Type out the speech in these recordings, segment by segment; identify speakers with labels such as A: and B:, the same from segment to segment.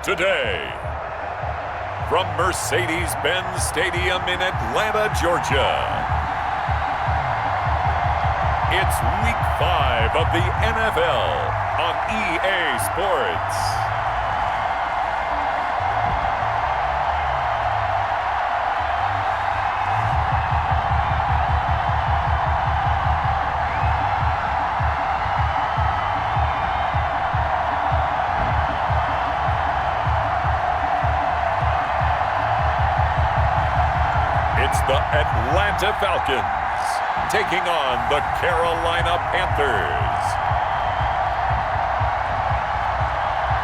A: today. From Mercedes-Benz Stadium in Atlanta, Georgia, it's Week 5 of the NFL on EA Sports. It's the Atlanta Falcons taking on the Carolina Panthers.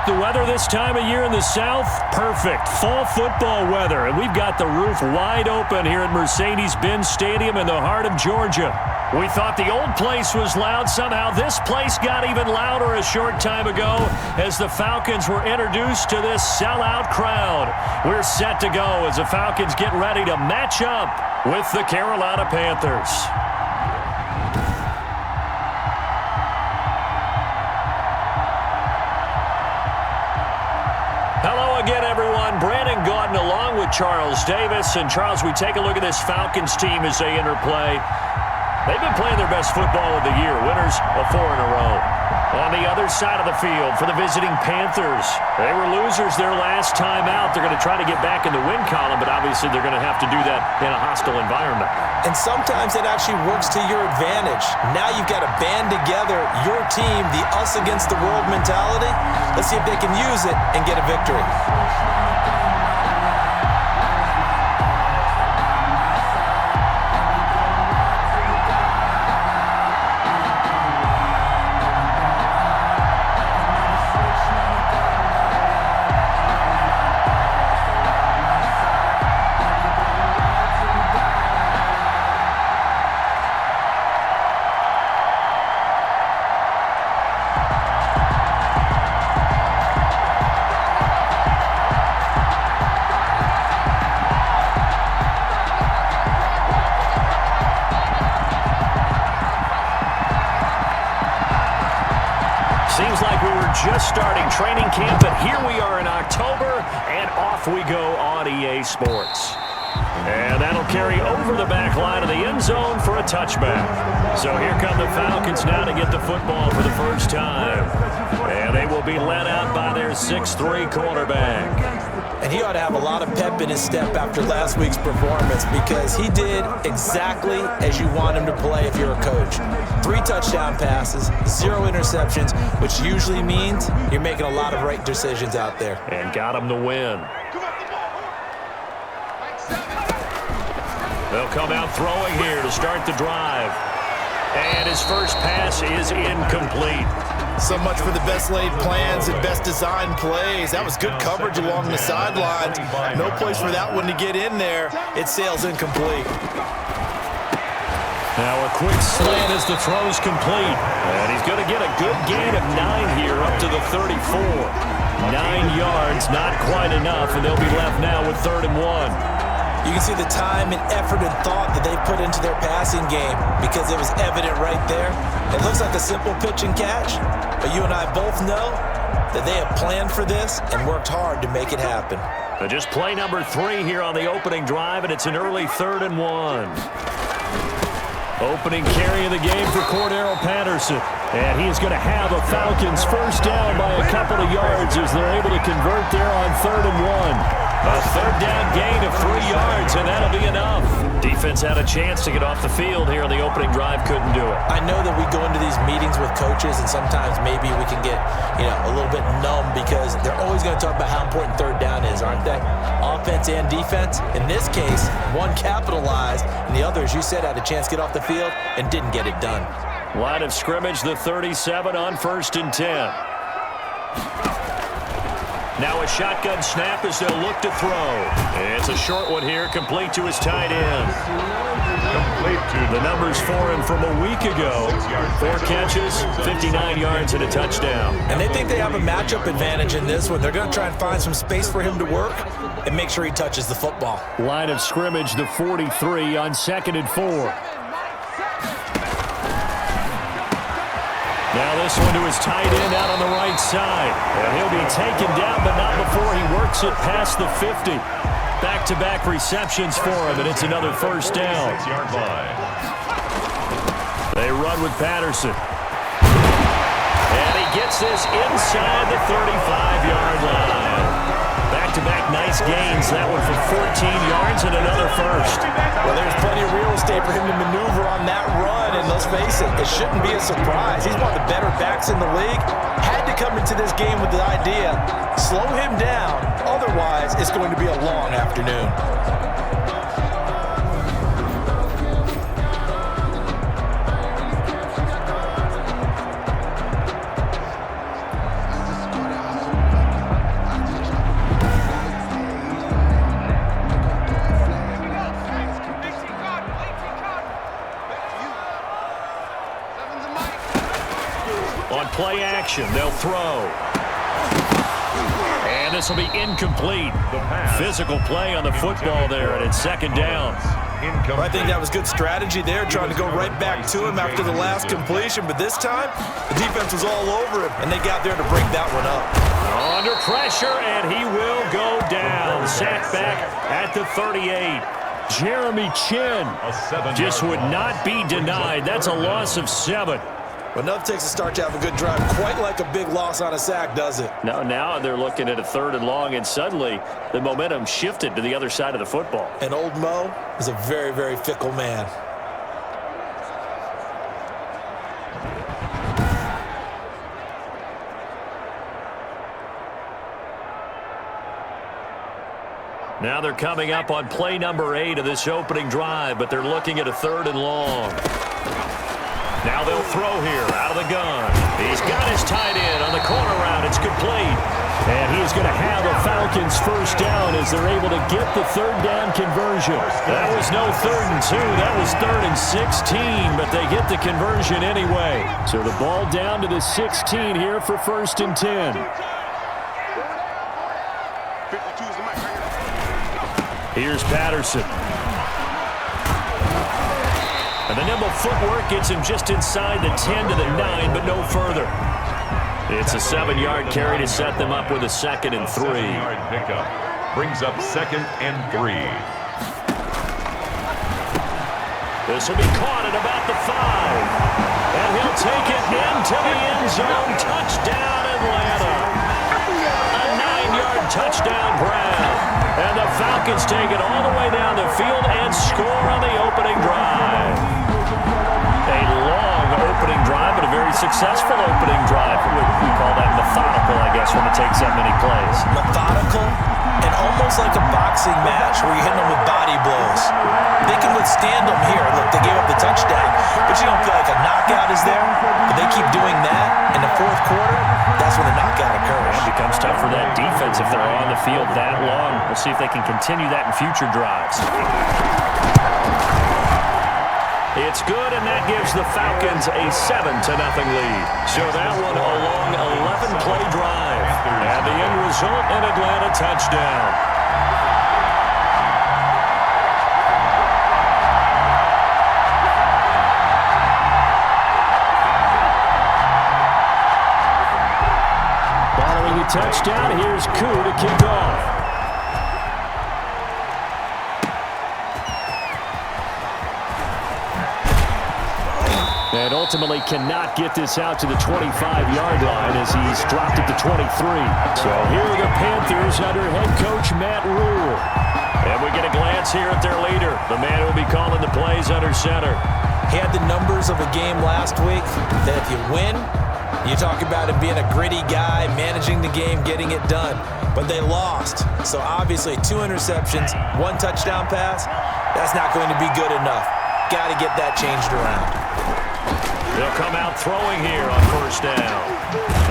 B: The weather this time of year in the South, perfect. Fall football weather. And we've got the roof wide open here at Mercedes-Benz Stadium in the heart of Georgia. We thought the old place was loud. Somehow this place got even louder a short time ago as the Falcons were introduced to this sellout crowd. We're set to go as the Falcons get ready to match up with the Carolina Panthers. Hello again, everyone. Brandon Gaudin along with Charles Davis. And Charles, we take a look at this Falcons team as they interplay. They've been playing their best football of the year, winners of 4 in a row. On the other side of the field for the visiting Panthers, they were losers their last time out. They're going to try to get back in the win column, but obviously they're going to have to do that in a hostile environment.
C: And sometimes it actually works to your advantage. Now you've got to band together your team, the us against the world mentality. Let's see if they can use it and get a victory.
B: Seems like we were just starting training camp, but here we are in October, and off we go on EA Sports. And that'll carry over the back line of the end zone for a touchback. So here come the Falcons now to get the football for the first time. And they will be led out by their 6'3" quarterback.
C: And he ought to have a lot of pep in his step after last week's performance because he did exactly as you want him to play if you're a coach. 3 touchdown passes, 0 interceptions, which usually means you're making a lot of right decisions out there.
B: And got him the win. They'll come out throwing here to start the drive. And his first pass is incomplete.
D: So much for the best laid plans and best designed plays. That was good coverage along the sidelines. No place for that one to get in there. It sails incomplete.
B: Now a quick slant as the throw's complete. And he's going to get a good gain of 9 here up to the 34. 9 yards, not quite enough, and they'll be left now with 3rd and 1.
C: You can see the time and effort and thought that they put into their passing game because it was evident right there. It looks like a simple pitch and catch, but you and I both know that they have planned for this and worked hard to make it happen.
B: But just play number 3 here on the opening drive, and it's an early 3rd and 1. Opening carry of the game for Cordero Patterson. And he is going to have a Falcons first down by a couple of yards as they're able to convert there on 3rd and 1. A 3rd down gain of 3 yards, and that'll be enough. Defense had a chance to get off the field here on the opening drive, couldn't do it.
C: I know that we go into these meetings with coaches, and sometimes maybe we can get, a little bit numb because they're always going to talk about how important 3rd down is, aren't they? Offense and defense. In this case, one capitalized, and the other, as you said, had a chance to get off the field and didn't get it done.
B: Line of scrimmage, the 37 on 1st and 10. Now a shotgun snap as they'll look to throw. It's a short one here, complete to his tight end. Complete to the numbers for him from a week ago. 4 catches, 59 yards, and a touchdown.
C: And they think they have a matchup advantage in this one. They're going to try and find some space for him to work and make sure he touches the football.
B: Line of scrimmage, the 43 on 2nd and 4. Now this one to his tight end out on the right side. And he'll be taken down, but not before he works it past the 50. Back-to-back receptions for him, and it's another first down. They run with Patterson. And he gets this inside the 35-yard line. Back-to-back nice gains. That one for 14 yards and another first.
C: Well, there's plenty of real estate for him to maneuver on that run, and let's face it, it shouldn't be a surprise. He's one of the better backs in the league. Had to come into this game with the idea, slow him down, otherwise it's going to be a long afternoon.
B: On play action, they'll throw. And this will be incomplete. Physical play on the football there, and it's second down.
D: Well, I think that was good strategy there, trying to go right back to him after the last completion. But this time, the defense was all over him, and they got there to break that one up.
B: Under pressure, and he will go down. Sacked back at the 38. Jeremy Chin just would not be denied. That's a loss of 7.
D: Well, enough takes a start to have a good drive. Quite like a big loss on a sack, does it?
B: Now they're looking at a 3rd and long, and suddenly the momentum shifted to the other side of the football.
D: And old Mo is a very, very fickle man.
B: Now they're coming up on play number 8 of this opening drive, but they're looking at a 3rd and long. Now they'll throw here out of the gun. He's got his tight end on the corner route. It's complete. And he's going to have a Falcons first down as they're able to get the 3rd down conversion. That was no 3rd and 2. That was 3rd and 16, but they get the conversion anyway. So the ball down to the 16 here for 1st and 10. Here's Patterson. And the nimble footwork gets him just inside the 10 to the 9, but no further. It's a 7-yard carry to set them up with a 2nd and 3.
A: 7-yard pickup brings up 2nd and 3.
B: This will be caught at about the 5. And he'll take it into the end zone. Touchdown, Atlanta. A 9-yard touchdown grab. And the Falcons take it all the way down the field and score on the opening drive. A long opening drive, but a very successful opening drive. We call that methodical, I guess, when it takes that many plays.
C: Methodical and almost like a boxing match where you're hitting them with body blows. They can withstand them here. Look, they gave up the touchdown, but you don't feel like a knockout is there. But they keep doing that in the 4th quarter. That's when the knockout occurs.
B: It becomes tough for that defense if they're on the field that long. We'll see if they can continue that in future drives. It's good, and that gives the Falcons a 7-0 lead. So that one a long 11-play drive. And the end result, an Atlanta touchdown. Following the touchdown, here's Koo to kick off. And ultimately cannot get this out to the 25-yard line as he's dropped it to 23. So here are the Panthers under head coach Matt Rule. And we get a glance here at their leader, the man who will be calling the plays under center.
C: He had the numbers of a game last week that if you win, you talk about him being a gritty guy, managing the game, getting it done. But they lost. So obviously 2 interceptions, 1 touchdown pass, that's not going to be good enough. Got to get that changed around.
B: They'll come out throwing here on 1st down.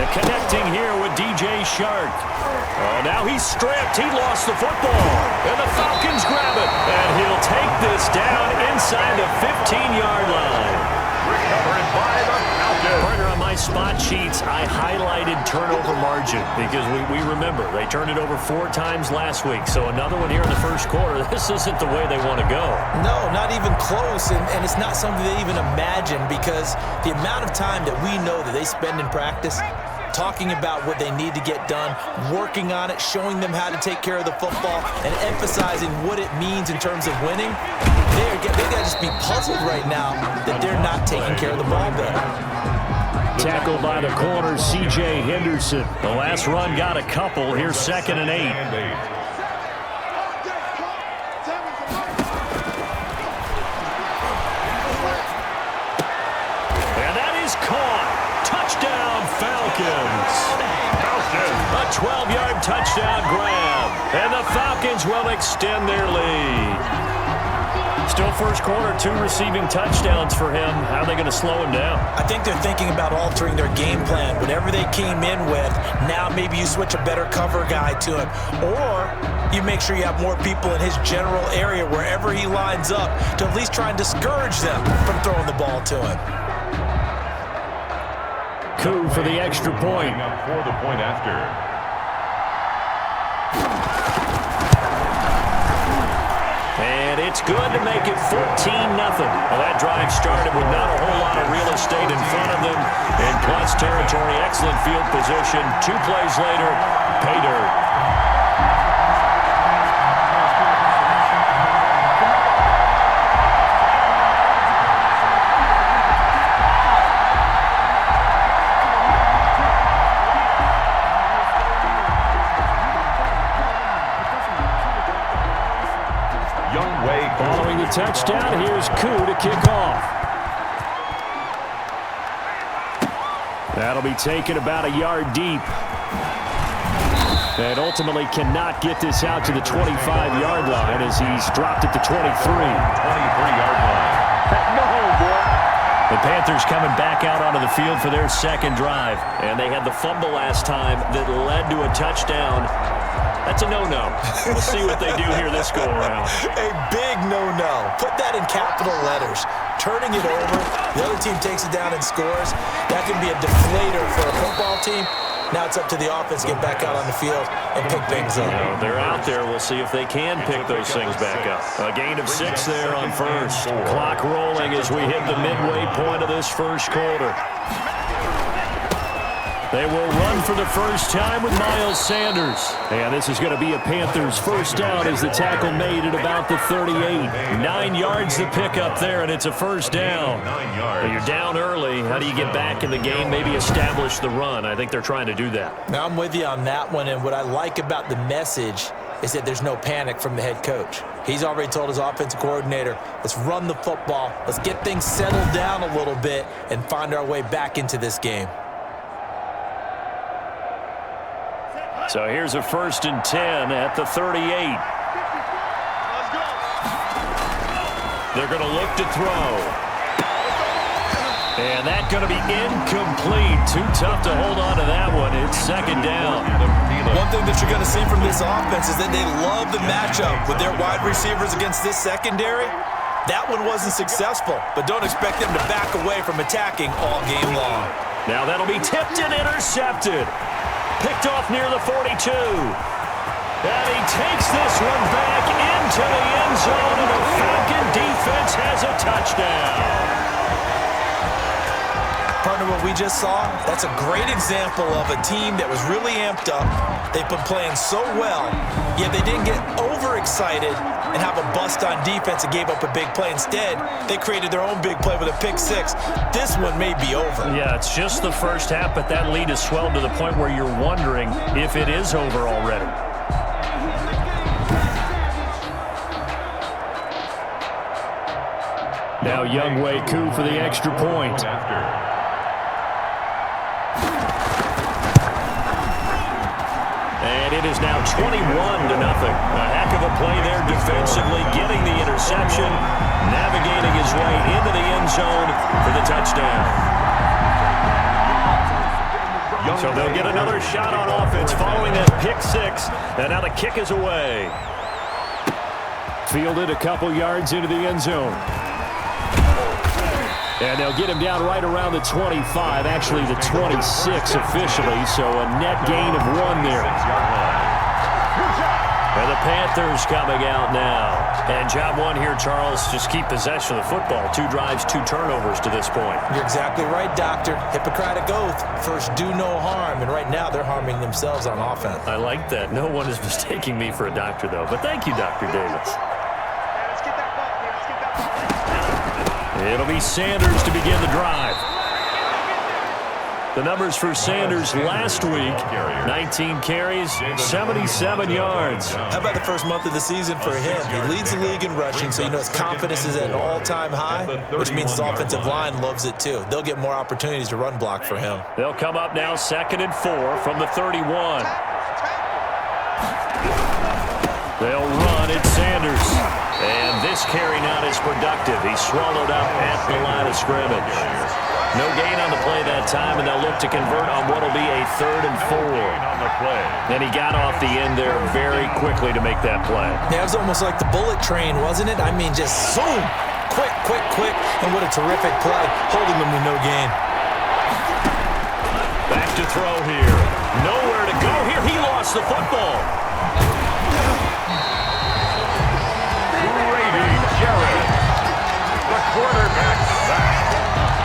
B: And connecting here with DJ Shark. Oh, now he's stripped. He lost the football. And the Falcons grab it. And he'll take this down inside the 15-yard line.
A: Recovered by the Falcons.
B: Partner, on my my spot sheets, I highlighted turnover margin because we remember they turned it over 4 times last week. So another one here in the first quarter. This isn't the way they want to go.
C: No, not even close, and it's not something they even imagine because the amount of time that we know that they spend in practice talking about what they need to get done, working on it, showing them how to take care of the football, and emphasizing what it means in terms of winning. They got to just be puzzled right now that they're not taking care of the ball better.
B: Tackled by the corner, C.J. Henderson. The last run got a couple. Here's 2nd and 8. And that is caught. Touchdown, Falcons. A 12-yard touchdown grab. And the Falcons will extend their lead. Still first quarter, 2 receiving touchdowns for him. How are they going to slow him down?
C: I think they're thinking about altering their game plan. Whatever they came in with, now maybe you switch a better cover guy to him. Or you make sure you have more people in his general area wherever he lines up to at least try and discourage them from throwing the ball to him.
B: Coup for the extra point.
A: For the point after.
B: And it's good to make it 14-0. Well, that drive started with not a whole lot of real estate in front of them. In plus territory, excellent field position. 2 plays later, pay dirt. Following the touchdown, here's Koo to kick off. That'll be taken about a yard deep. And ultimately cannot get this out to the 25-yard line as he's dropped it to 23.
A: 23-yard line.
B: The Panthers coming back out onto the field for their second drive. And they had the fumble last time that led to a touchdown. That's a no-no. We'll see what they do here this go-around.
C: A big no-no. Put that in capital letters. Turning it over, the other team takes it down and scores. That can be a deflator for a football team. Now it's up to the offense to get back out on the field and pick things up.
B: They're out there. We'll see if they can pick those things back up. A gain of 6 there on first. Clock rolling as we hit the midway point of this first quarter. They will run for the first time with Miles Sanders. And this is going to be a Panthers first down as the tackle made at about the 38. 9 yards to pick up there, and it's a first down.
A: 9 yards.
B: You're down early. How do you get back in the game, maybe establish the run? I think they're trying to do that.
C: Now, I'm with you on that one, and what I like about the message is that there's no panic from the head coach. He's already told his offensive coordinator, let's run the football, let's get things settled down a little bit and find our way back into this game.
B: So here's a 1st and 10 at the 38. They're going to look to throw. And that's going to be incomplete. Too tough to hold on to that one. It's 2nd down.
C: One thing that you're going to see from this offense is that they love the matchup with their wide receivers against this secondary. That one wasn't successful, but don't expect them to back away from attacking all game long.
B: Now that'll be tipped and intercepted. Picked off near the 42. And he takes this one back into the end zone, and the Falcon defense has a touchdown.
C: Partner, what we just saw, that's a great example of a team that was really amped up. They've been playing so well, yet they didn't get overexcited and have a bust on defense and gave up a big play. Instead, they created their own big play with a pick 6. This one may be over.
B: Yeah, it's just the first half, but that lead has swelled to the point where you're wondering if it is over already. Now Younghoe Koo for the extra point. And it is now 21-0. A heck of a play there defensively, getting the interception, navigating his way into the end zone for the touchdown. So they'll get another shot on offense following that pick 6, and now the kick is away. Fielded a couple yards into the end zone. And they'll get him down right around the 25, actually the 26 officially, so a net gain of 1 there. And the Panthers coming out now. And job 1 here, Charles, just keep possession of the football. 2 drives, 2 turnovers to this point.
C: You're exactly right, Doctor. Hippocratic oath. First, do no harm. And right now, they're harming themselves on offense.
B: I like that. No one is mistaking me for a doctor, though. But thank you, Dr. Davis. It'll be Sanders to begin the drive. The numbers for Sanders last week, 19 carries, 77 yards.
C: How about the first month of the season for him? He leads the league in rushing, so you know his confidence is at an all-time high, which means his offensive line loves it too. They'll get more opportunities to run block for him.
B: They'll come up now 2nd and 4 from the 31. They'll run at Sanders. And this carry not as productive. He's swallowed up at the line of scrimmage. No gain on the play that time, and they'll look to convert on what will be a 3rd and 4. And he got off the end there very quickly to make that play.
C: Yeah, it was almost like the bullet train, wasn't it? I mean, just zoom, quick, quick, quick, and what a terrific play, holding them to no gain.
B: Back to throw here. Nowhere to go here. He lost the football.
A: The quarterback sack.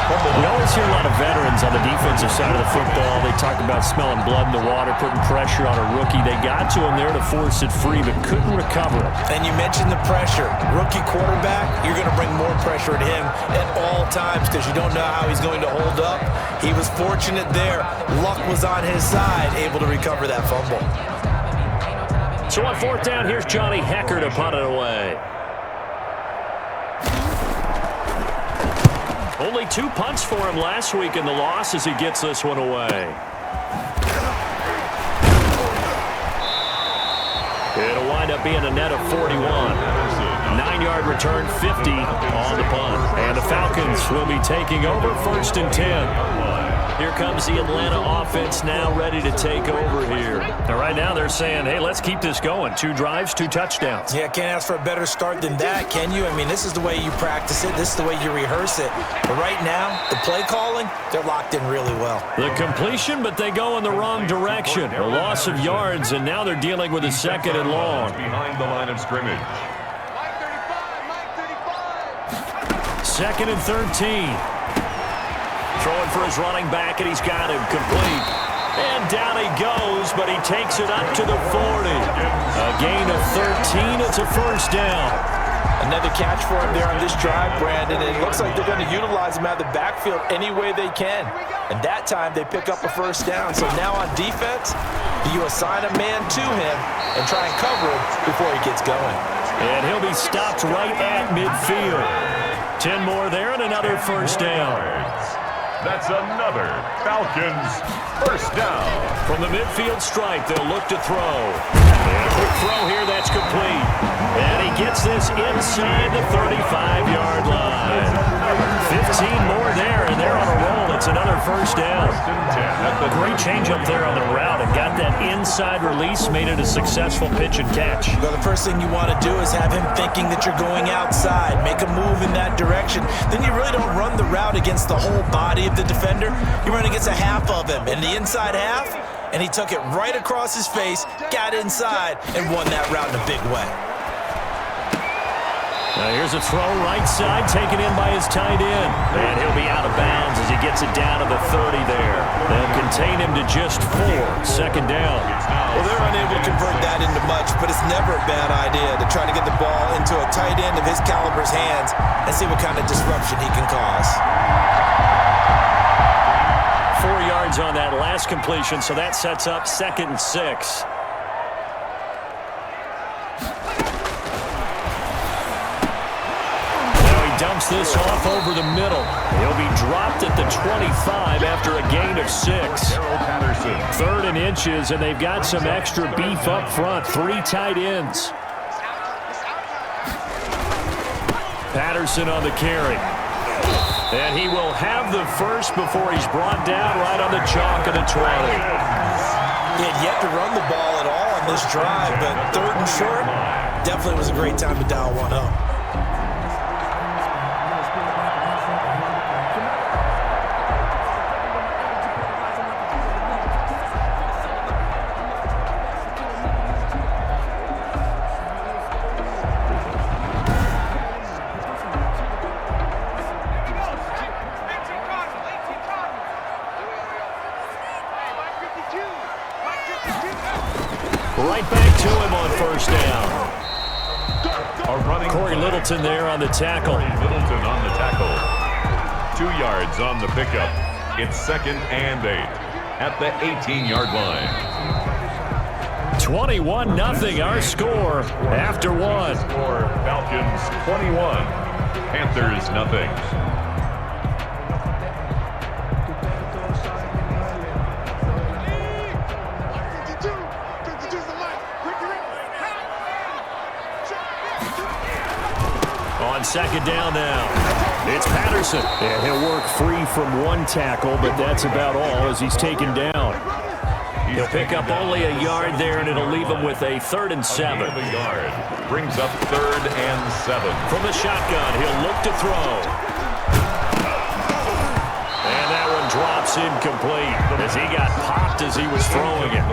B: We always hear a lot of veterans on the defensive side of the football. They talk about smelling blood in the water, putting pressure on a rookie. They got to him there to force it free, but couldn't recover it.
C: And you mentioned the pressure. Rookie quarterback, you're going to bring more pressure at him at all times because you don't know how he's going to hold up. He was fortunate there. Luck was on his side, able to recover that fumble.
B: So on 4th down, here's Johnny Hecker to punt it away. Only 2 punts for him last week in the loss as he gets this one away. It'll wind up being a net of 41. 9-yard return, 50 on the punt. And the Falcons will be taking over 1st and 10. Here comes the Atlanta offense now ready to take over here. And right now they're saying, hey, let's keep this going. 2 drives, 2 touchdowns.
C: Yeah, can't ask for a better start than that, can you? I mean, this is the way you practice it. This is the way you rehearse it. But right now, the play calling, they're locked in really well.
B: The completion, but they go in the wrong direction. A loss of yards, and now they're dealing with a 2nd and long.
A: Behind the line of scrimmage.
B: 2nd and 13. Throwing for his running back, and he's got him complete. And down he goes, but he takes it up to the 40. A gain of 13. It's a 1st down.
C: Another catch for him there on this drive, Brandon. It looks like they're going to utilize him out of the backfield any way they can. And that time they pick up a 1st down. So now on defense, you assign a man to him and try and cover him before he gets going.
B: And he'll be stopped right at midfield. 10 more there and another 1st down.
A: That's another Falcons 1st down.
B: From the midfield stripe, they'll look to throw. And a quick throw here, that's complete. And he gets this inside the 35-yard line. 15 more there, and they're on a roll. It's another 1st down. A great change up there on the route and got that inside release, made it a successful pitch and catch.
C: Well, the first thing you want to do is have him thinking that you're going outside, make a move in that direction. Then you really don't run the route against the whole body of the defender. You run against a half of him, and the inside half, and he took it right across his face, got inside, and won that route in a big way.
B: Now here's a throw right side, taken in by his tight end. And he'll be out of bounds as he gets it down to the 30 there. They'll contain him to just 4. 2nd down.
D: Well, they're unable to convert that into much, but it's never a bad idea to try to get the ball into a tight end of his caliber's hands and see what kind of disruption he can cause.
B: 4 yards on that last completion, so that sets up 2nd and 6. Dumps this off over the middle. He'll be dropped at the 25 after a gain of 6. 3rd and inches, and they've got some extra beef up front. 3 tight ends. Patterson on the carry. And he will have the first before he's brought down right on the chalk of the 20.
C: He had yet to run the ball at all on this drive, but 3rd and short, definitely was a great time to dial one up.
B: right back to him on first down. Corey Littleton there on the tackle.
A: Littleton on the tackle. 2 yards on the pickup. It's 2nd and 8 at the 18-yard line.
B: 21-0 our score after one.
A: For Falcons 21, Panthers nothing.
B: On second down now, it's Patterson. And he'll work free from one tackle, but that's about all as he's taken down. He'll pick up only a yard there, and it'll leave him with a 3rd and 7.
A: A yard brings up 3rd and 7.
B: From the shotgun, he'll look to throw. And that one drops incomplete as he got popped as he was throwing it.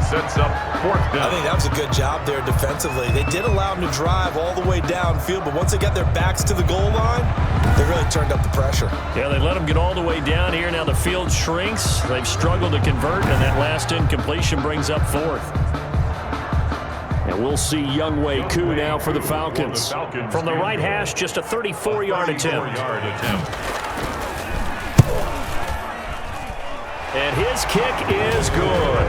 A: Sets up 4th down.
C: I think that was a good job there defensively. They did allow him to drive all the way downfield, but once they got their backs to the goal line, they really turned up the pressure.
B: Yeah, they let him get all the way down here. Now the field shrinks. They've struggled to convert, and that last incompletion brings up 4th. And we'll see Younghoe Koo now for the Falcons. From the right hash, just a 34-yard attempt. And his kick is good.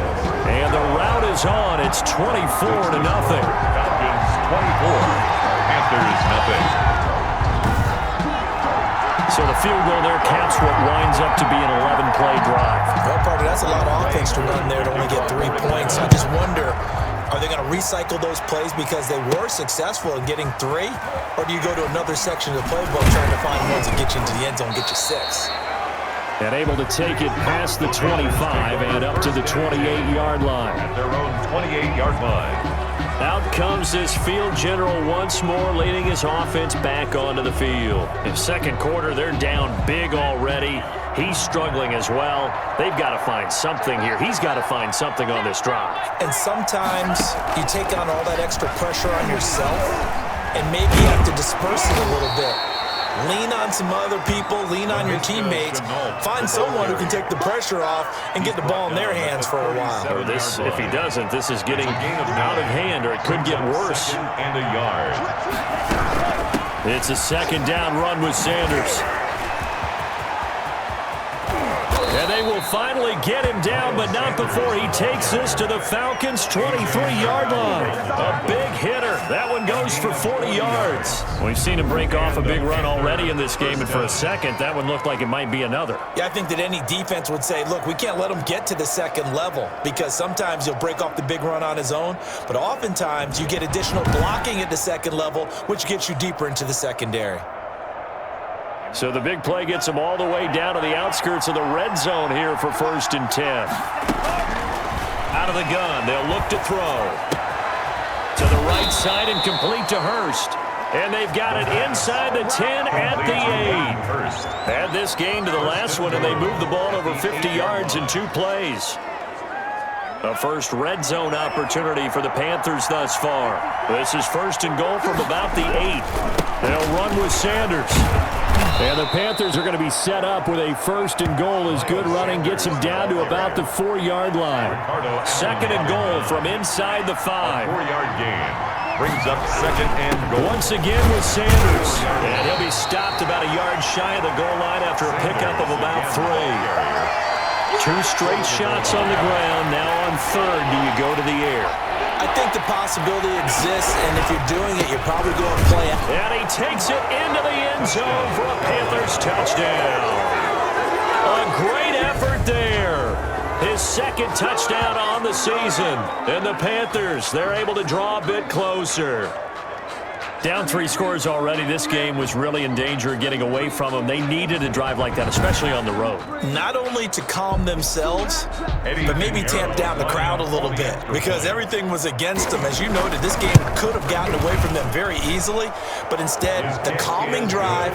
B: And the route is on. It's 24-0.
A: Falcons 24, Panthers nothing.
B: So the field goal there caps what winds up to be an 11-play drive.
C: Well, Parker, that's a lot of offense to run there to only get 3 points. I just wonder, are they going to recycle those plays because they were successful in getting 3? Or do you go to another section of the playbook trying to find ones that get you into the end zone and get you 6?
B: And able to take it past the 25 and up to the 28-yard line.
A: At their own 28-yard line.
B: Out comes this field general once more, leading his offense back onto the field. In second quarter, they're down big already. He's struggling as well. They've got to find something here. He's got to find something on this drive.
C: And sometimes you take on all that extra pressure on yourself and maybe you have to disperse it a little bit. Lean on some other people, lean on your teammates, find someone who can take the pressure off and get the ball in their hands for a while.
B: So this, if he doesn't, this is getting out of hand, or it could get worse.
A: And a yard.
B: It's a 2nd down run with Sanders. And they will finally get him down, but not before he takes this to the Falcons' 23-yard line. A big hitter. That one goes for 40 yards. We've seen him break off a big run already in this game, and for a second, that one looked like it might be another.
C: Yeah, I think that any defense would say, look, we can't let him get to the second level because sometimes he'll break off the big run on his own, but oftentimes you get additional blocking at the second level, which gets you deeper into the secondary.
B: So the big play gets them all the way down to the outskirts of the red zone here for 1st and 10. Out of the gun, they'll look to throw. To the right side and complete to Hurst. And they've got it inside the 10 at the 8. Add this game to the last one, and they moved the ball over 50 yards in 2 plays. A first red zone opportunity for the Panthers thus far. This is 1st and goal from about the 8. They'll run with Sanders. And the Panthers are going to be set up with a 1st and goal as good running gets them down to about the 4-yard line. 2nd and goal from inside the 5.
A: 4-yard gain brings up 2nd and goal.
B: Once again with Sanders. And he'll be stopped about a yard shy of the goal line after a pickup of about 3. 2 straight shots on the ground. Now on 3rd, do you go to the air?
C: I think the possibility exists, and if you're doing it, you're probably going to play it.
B: And he takes it into the end zone for a Panthers touchdown. A great effort there. His 2nd touchdown on the season. And the Panthers, they're able to draw a bit closer. Down 3 scores already. This game was really in danger of getting away from them. They needed a drive like that, especially on the road.
C: Not only to calm themselves, but maybe tamp down the crowd a little bit because everything was against them. As you noted, this game could have gotten away from them very easily, but instead, the calming drive,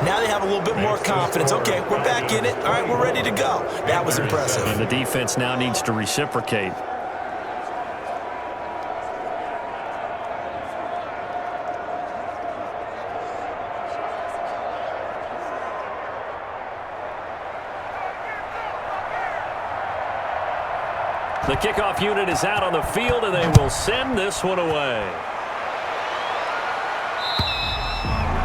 C: now they have a little bit more confidence. Okay, we're back in it. All right, we're ready to go. That was impressive.
B: And the defense now needs to reciprocate. The kickoff unit is out on the field, and they will send this one away.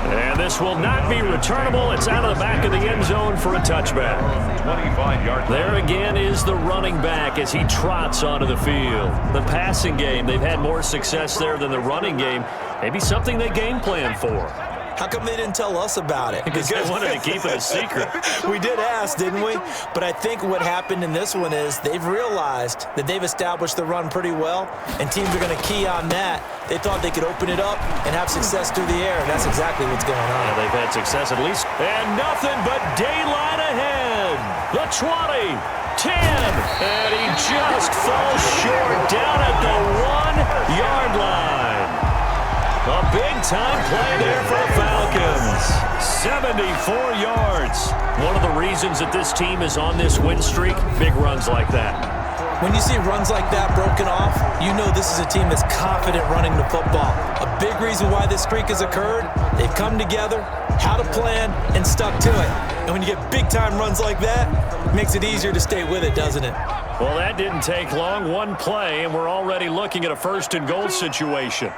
B: And this will not be returnable. It's out of the back of the end zone for a touchback.
A: 25-yard.
B: There again is the running back as he trots onto the field. The passing game, they've had more success there than the running game. Maybe something they game plan for.
C: How come they didn't tell us about it?
B: Because they wanted to keep it a secret.
C: We did ask, didn't we? But I think what happened in this one is they've realized that they've established the run pretty well, and teams are going to key on that. They thought they could open it up and have success through the air, and that's exactly what's going on.
B: Yeah, they've had success at least. And nothing but daylight ahead. The 20, 10, and he just falls short down at the 1-yard line. A big-time play there for the Falcons. 74 yards. One of the reasons that this team is on this win streak, big runs like that.
C: When you see runs like that broken off, you know this is a team that's confident running the football. A big reason why this streak has occurred, they've come together, had a plan, and stuck to it. And when you get big-time runs like that, it makes it easier to stay with it, doesn't it?
B: Well, that didn't take long. One play, and we're already looking at a first-and-goal situation.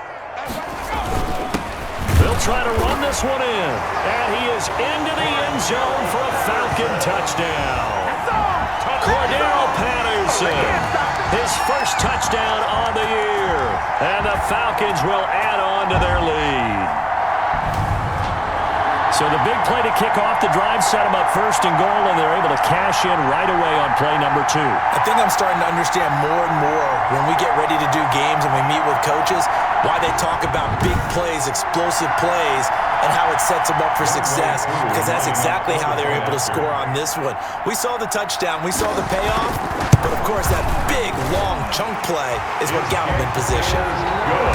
B: They'll try to run this one in, and he is into the end zone for a Falcon touchdown. Cordero Patterson, his first touchdown on the year, and the Falcons will add on to their lead. So the big play to kick off the drive set them up first and goal, and they're able to cash in right away on play number 2.
C: I think I'm starting to understand more and more when we get ready to do games and we meet with coaches why they talk about big plays, explosive plays, and how it sets them up for success, because that's exactly how they were able to score on this one. We saw the touchdown, we saw the payoff, but of course that big, long chunk play is what got them in position.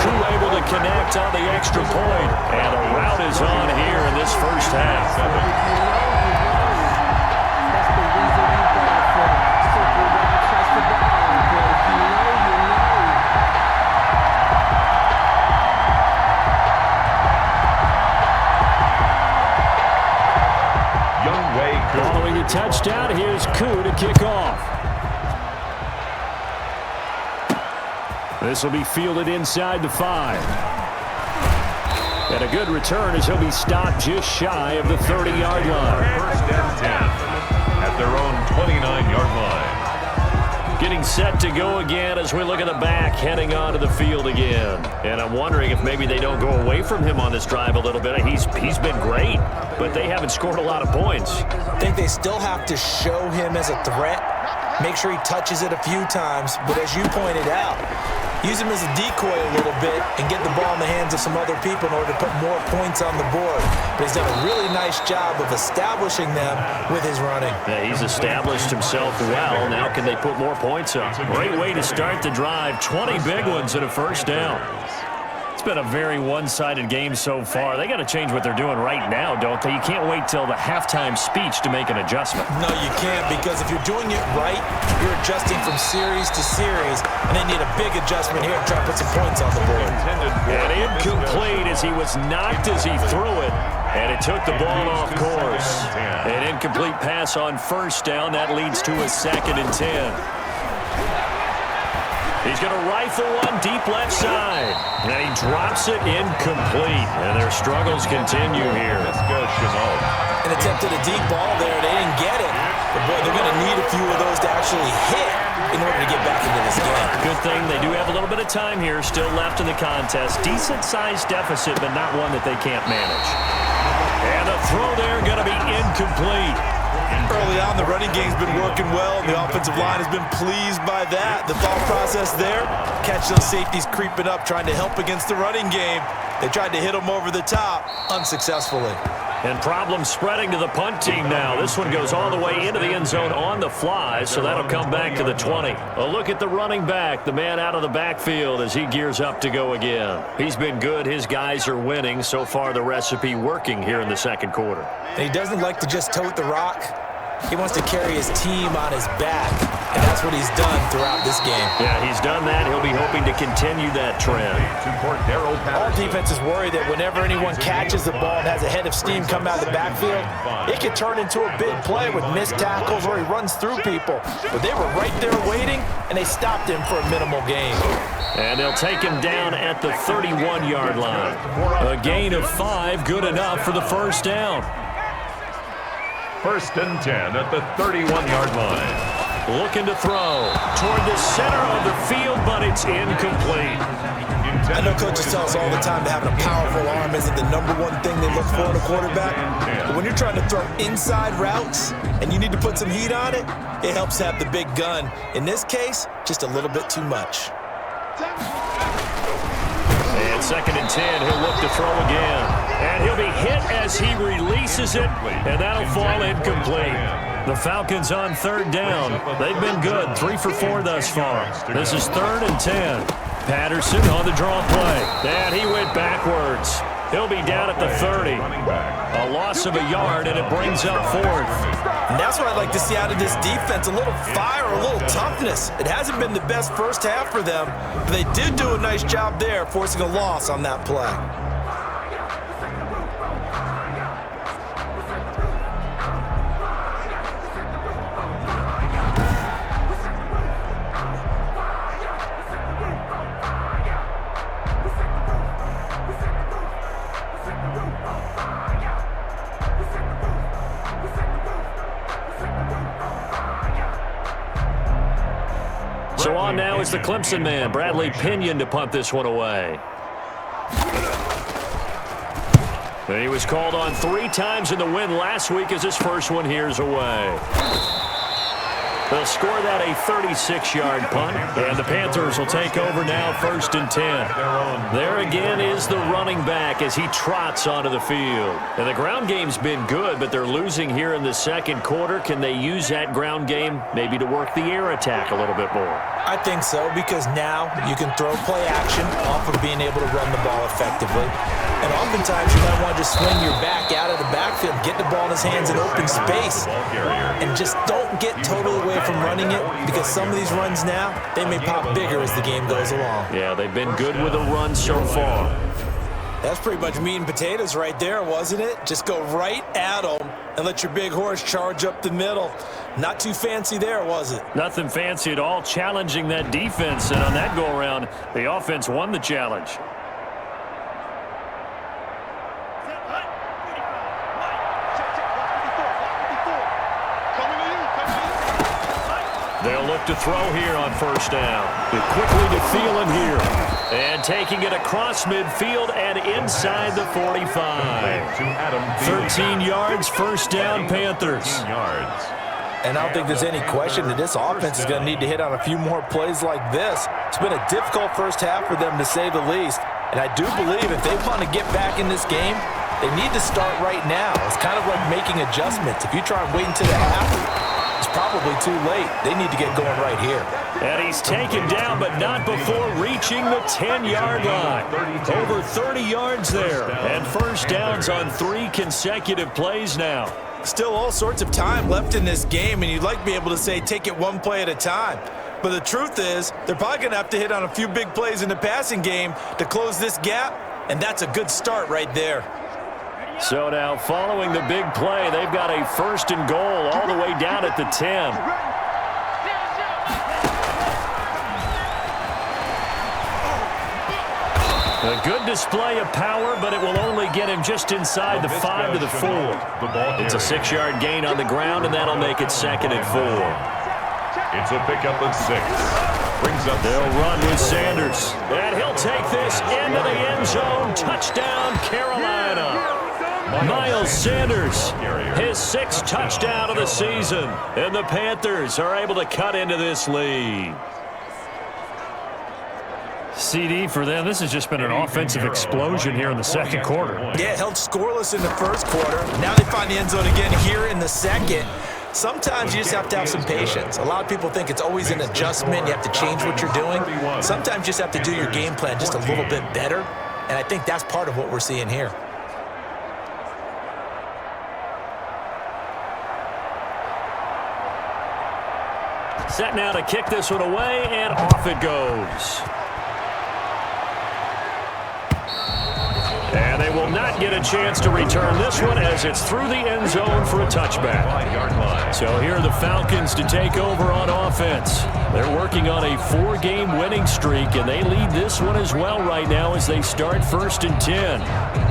B: Crew able to connect on the extra point, and a route is on here in this first half. Following the touchdown, here's Koo to kick off. This will be fielded inside the 5. And a good return as he'll be stopped just shy of the 30-yard line.
A: First and 10 at their own 29-yard line.
B: Getting set to go again as we look at the back heading onto the field again. And I'm wondering if maybe they don't go away from him on this drive a little bit. He's been great, but they haven't scored a lot of points.
C: I think they still have to show him as a threat, make sure he touches it a few times, but as you pointed out, use him as a decoy a little bit and get the ball in the hands of some other people in order to put more points on the board. But he's done a really nice job of establishing them with his running.
B: Yeah, he's established himself well. Now can they put more points up? Great way to start the drive. 20 big ones and a first down. It's been a very one-sided game so far. They got to change what they're doing right now, don't they? You can't wait till the halftime speech to make an adjustment.
C: No, you can't, because if you're doing it right, you're adjusting from series to series, and they need a big adjustment here to try to put some points on the board.
B: And incomplete as he was knocked as he threw it, and it took the ball off course. An incomplete pass on first down. That leads to a 2nd and 10. He's going to rifle one deep left side. And he drops it incomplete. And their struggles continue here.
C: And attempted a deep ball there. They didn't get it. But, boy, they're going to need a few of those to actually hit in order to get back into this game.
B: Good thing they do have a little bit of time here still left in the contest. Decent-sized deficit, but not one that they can't manage. And the throw there going to be incomplete.
D: Early on, the running game's been working well, and the offensive line has been pleased by that. The thought process there, catch those safeties creeping up, trying to help against the running game. They tried to hit them over the top, unsuccessfully.
B: And problems spreading to the punt team now. This one goes all the way into the end zone on the fly, so that'll come back to the 20. A look at the running back, the man out of the backfield as he gears up to go again. He's been good. His guys are winning. So far, the recipe working here in the second quarter.
C: And he doesn't like to just tote the rock. He wants to carry his team on his back. and that's what he's done throughout this game.
B: Yeah, he's done that. He'll be hoping to continue that trend.
C: All defenses worry that whenever anyone catches the ball and has a head of steam come out of the backfield, it can turn into a big play with missed tackles or he runs through people. But they were right there waiting, and they stopped him for a minimal gain.
B: And they'll take him down at the 31-yard line. A gain of 5, good enough for the first down.
A: 1st and 10 at the 31-yard line.
B: Looking to throw toward the center of the field, but it's incomplete.
C: I know coaches tell us all the time that having a powerful arm isn't the #1 thing they look for in a quarterback. But when you're trying to throw inside routes and you need to put some heat on it, it helps to have the big gun. In this case, just a little bit too much.
B: And 2nd and 10, he'll look to throw again. And he'll be hit as he releases it, and that'll fall incomplete. The Falcons on 3rd down. They've been good, 3 for 4 thus far. This is 3rd and 10. Patterson on the draw play. And he went backwards. He'll be down at the 30. A loss of a yard, and it brings up 4th.
C: And that's what I'd like to see out of this defense, a little fire, a little toughness. It hasn't been the best first half for them, but they did do a nice job there, forcing a loss on that play.
B: So on now is the Clemson man, Bradley Pinion, to punt this one away. And he was called on 3 times in the win last week as his first one here's away. They'll score that a 36-yard punt, and the Panthers will take over now 1st and 10. There again is the running back as he trots onto the field. And the ground game's been good, but they're losing here in the 2nd quarter. Can they use that ground game maybe to work the air attack a little bit more?
C: I think so, because now you can throw play action off of being able to run the ball effectively. And oftentimes you might want to just swing your back out of the backfield, get the ball in his hands in open space, and just don't get totally away from running it, because some of these runs now, they may pop bigger as the game goes along.
B: Yeah, they've been good with a run so far.
C: That's pretty much meat and potatoes right there, wasn't it? Just go right at them and let your big horse charge up the middle. Not too fancy there, was it?
B: Nothing fancy at all, challenging that defense, and on that go-around, the offense won the challenge. They'll look to throw here on 1st down. Quickly to Thielen here. And taking it across midfield and inside the 45. 13 yards, 1st down, Panthers.
C: And I don't think there's any question that this offense is going to need to hit on a few more plays like this. It's been a difficult first half for them, to say the least. And I do believe if they want to get back in this game, they need to start right now. It's kind of like making adjustments. If you try and wait until the half, it's probably too late. They need to get going right here.
B: And he's taken down, but not before reaching the 10-yard line. Over 30 yards there. And 1st downs on 3 consecutive plays now.
C: Still all sorts of time left in this game, and you'd like to be able to say take it one play at a time. But the truth is, they're probably going to have to hit on a few big plays in the passing game to close this gap, and that's a good start right there.
B: So now, following the big play, they've got a 1st and goal all the way down at the 10. A good display of power, but it will only get him just inside the 5 to the 4. It's a 6-yard gain on the ground, and that'll make it 2nd and 4.
A: It's a pickup of 6. Brings up.
B: They'll run with Sanders. And he'll take this into the end zone. Touchdown, Carolina. Miles Sanders, his 6th touchdown of the season. And the Panthers are able to cut into this lead. CD for them, this has just been an offensive explosion here in the 2nd quarter.
C: Yeah, held scoreless in the 1st quarter. Now they find the end zone again here in the 2nd. Sometimes you just have to have some patience. A lot of people think it's always an adjustment. You have to change what you're doing. Sometimes you just have to do your game plan just a little bit better. And I think that's part of what we're seeing here.
B: set now to kick this one away, and off it goes. And they will not get a chance to return this one as it's through the end zone for a touchback. So here are the Falcons to take over on offense. They're working on a 4-game winning streak, and they lead this one as well right now as they start 1st and 10.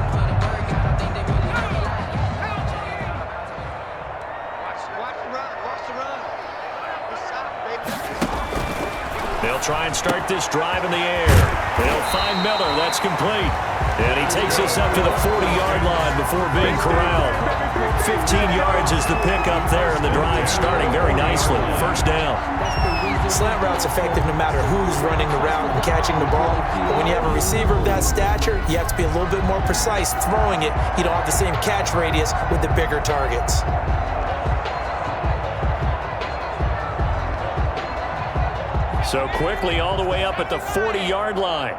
B: They'll try and start this drive in the air. They'll find Miller. That's complete. And he takes us up to the 40-yard line before being corralled. 15 yards is the pickup there, and the drive starting very nicely. 1st down.
C: Slant route's effective no matter who's running the route and catching the ball. But when you have a receiver of that stature, you have to be a little bit more precise throwing it. You don't have the same catch radius with the bigger targets.
B: So quickly all the way up at the 40-yard line.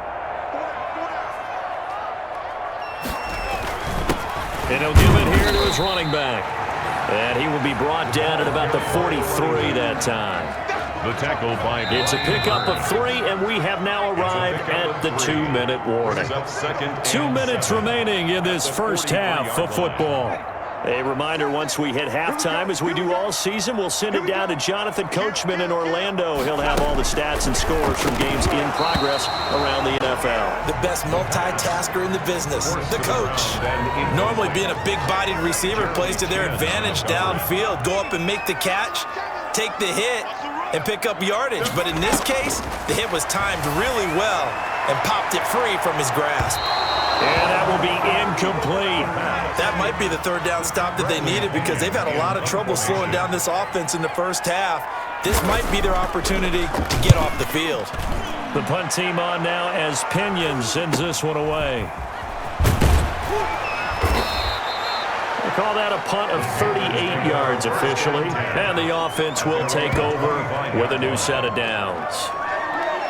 B: And he'll give it here to his running back. And he will be brought down at about the 43 that time.
A: The tackle by
B: It's a pickup of 3, and we have now arrived at the 2-minute warning. 2 minutes remaining in this first half of football. A reminder, once we hit halftime, as we do all season, we'll send it down to Jonathan Coachman in Orlando. He'll have all the stats and scores from games in progress around the NFL.
C: The best multitasker in the business, the coach.
D: Normally being a big-bodied receiver plays to their advantage downfield. Go up and make the catch, take the hit, and pick up yardage. But in this case, the hit was timed really well and popped it free from his grasp.
B: And that will be incomplete.
D: That might be the 3rd down stop that they needed because they've had a lot of trouble slowing down this offense in the first half. This might be their opportunity to get off the field.
B: The punt team on now as Pinion sends this one away. They call that a punt of 38 yards officially. And the offense will take over with a new set of downs.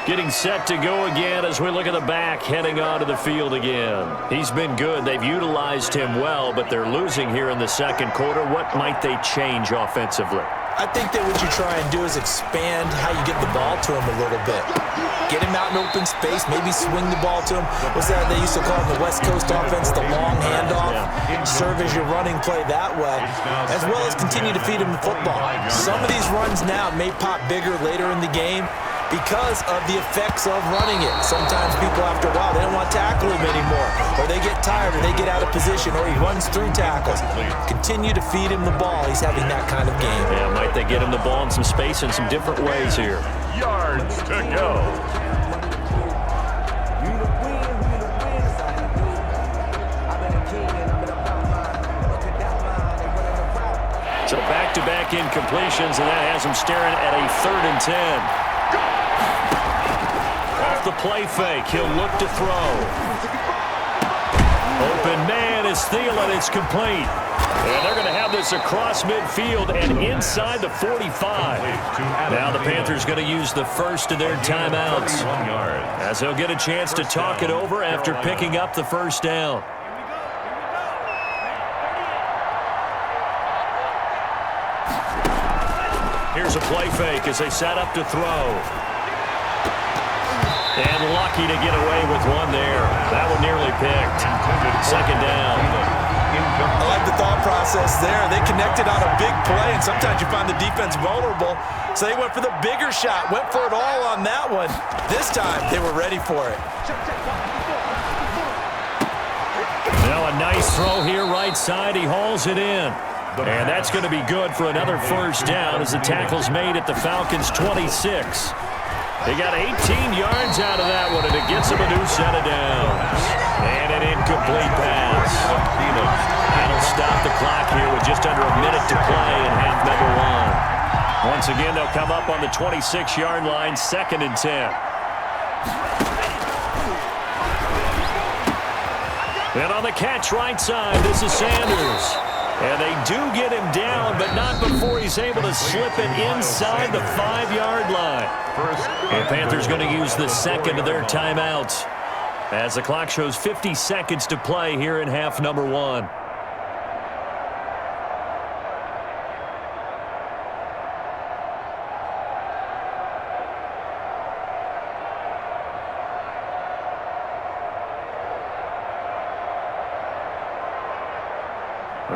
B: Getting set to go again as we look at the back heading onto the field again. He's been good. They've utilized him well, but they're losing here in the 2nd quarter. What might they change offensively?
C: I think that what you try and do is expand how you get the ball to him a little bit. Get him out in open space, maybe swing the ball to him. What's that they used to call in the West Coast offense, the long handoff? Serve as your running play that way, as well as continue to feed him the football. Some of these runs now may pop bigger later in the game because of the effects of running it. Sometimes people, after a while, they don't want to tackle him anymore, or they get tired, or they get out of position, or he runs through tackles. Continue to feed him the ball. He's having that kind of game.
B: Yeah, might they get him the ball in some space in some different ways here.
A: yards to go.
B: So back-to-back incompletions, and that has him staring at a 3rd and 10. Off the play fake, he'll look to throw. Open man is Thielen, it's complete. And they're going to have this across midfield and inside the 45. Now the Panthers going to use the first of their timeouts, as they'll get a chance to talk it over after picking up the 1st down. Here's a play fake as they set up to throw. And lucky to get away with one there. That one nearly picked. 2nd down.
D: I like the thought process there. They connected on a big play, and sometimes you find the defense vulnerable. So they went for the bigger shot, went for it all on that one. This time, they were ready for it.
B: Now a nice throw here right side. He hauls it in. And that's going to be good for another 1st down as the tackle's made at the Falcons' 26. They got 18 yards out of that one, and it gets them a new set of downs. And an incomplete pass. That'll stop the clock here with just under a minute to play in half number 1. Once again, they'll come up on the 26-yard line, 2nd and 10. And on the catch right side, this is Sanders. And they do get him down, but not before he's able to slip it inside the 5-yard line. And Panthers going to use the 2nd of their timeouts as the clock shows 50 seconds to play here in half number 1.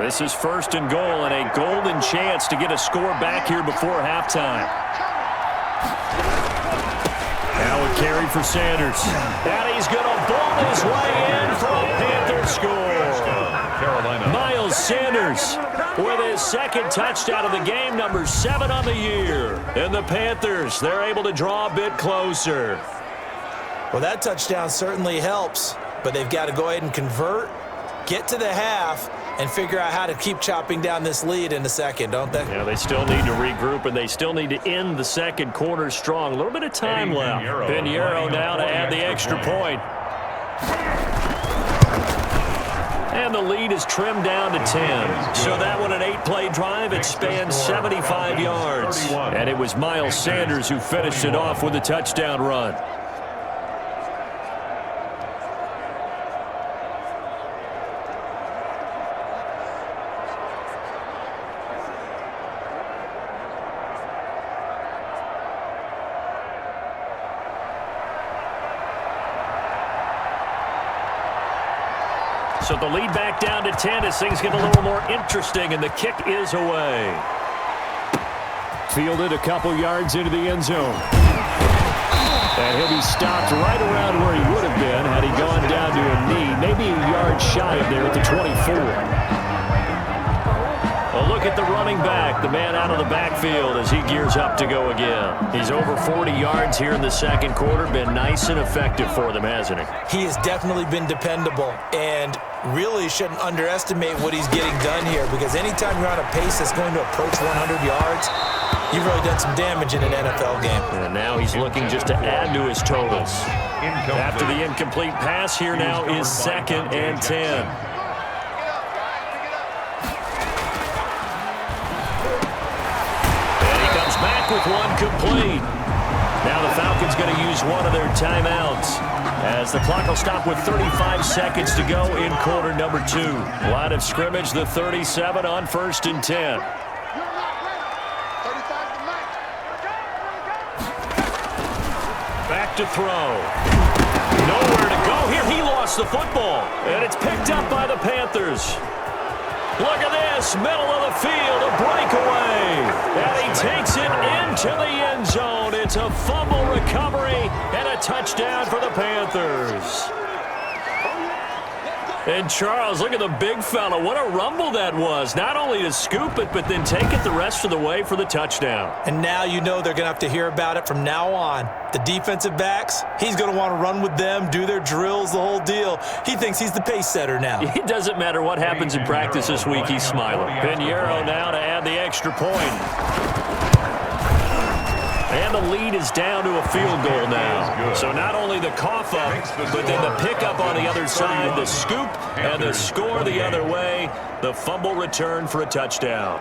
B: This is 1st and goal and a golden chance to get a score back here before halftime. Now a carry for Sanders. And he's going to ball his way in for a Panther score.
A: Carolina.
B: Miles Sanders with his 2nd touchdown of the game, number 7 on the year. And the Panthers, they're able to draw a bit closer.
C: Well, that touchdown certainly helps, but they've got to go ahead and convert, get to the half, and figure out how to keep chopping down this lead in the second, don't they?
B: Yeah, they still need to regroup, and they still need to end the second quarter strong. A little bit of time left. Pinheiro now to add the extra point. And the lead is trimmed down to 10. So that one, an 8-play drive, it spans 75 yards. And it was Miles Sanders who finished it off with a touchdown run. So the lead back down to 10 as things get a little more interesting, and the kick is away. Fielded a couple yards into the end zone. And he'll be stopped right around where he would have been had he gone down to a knee, maybe a yard shy of there at the 24. A look at the running back, the man out of the backfield as he gears up to go again. He's over 40 yards here in the second quarter. Been nice and effective for them, hasn't he?
C: He has definitely been dependable, and really shouldn't underestimate what he's getting done here, because anytime you're on a pace that's going to approach 100 yards, you've really done some damage in an NFL game.
B: And now he's looking just to add to his totals. After the incomplete pass, here now is 2nd and 10. With one complete. Now the Falcons going to use one of their timeouts as the clock will stop with 35 seconds to go in quarter number 2. Line of scrimmage, the 37 on 1st and 10. Back to throw. Nowhere to go here. He lost the football, and it's picked up by the Panthers. Look at this, middle of the field, a breakaway. And he takes it into the end zone. It's a fumble recovery and a touchdown for the Panthers. And Charles, look at the big fella. What a rumble that was. Not only to scoop it, but then take it the rest of the way for the touchdown.
C: And now you know they're going to have to hear about it from now on. The defensive backs, he's going to want to run with them, do their drills, the whole deal. He thinks he's the pace setter now.
B: It doesn't matter what happens in practice this week, he's smiling. Pinheiro now to add the extra point. And the lead is down to a field goal now. So not only the cough up, but then the pickup on the other side, the scoop, and the score the other way. The fumble return for a touchdown.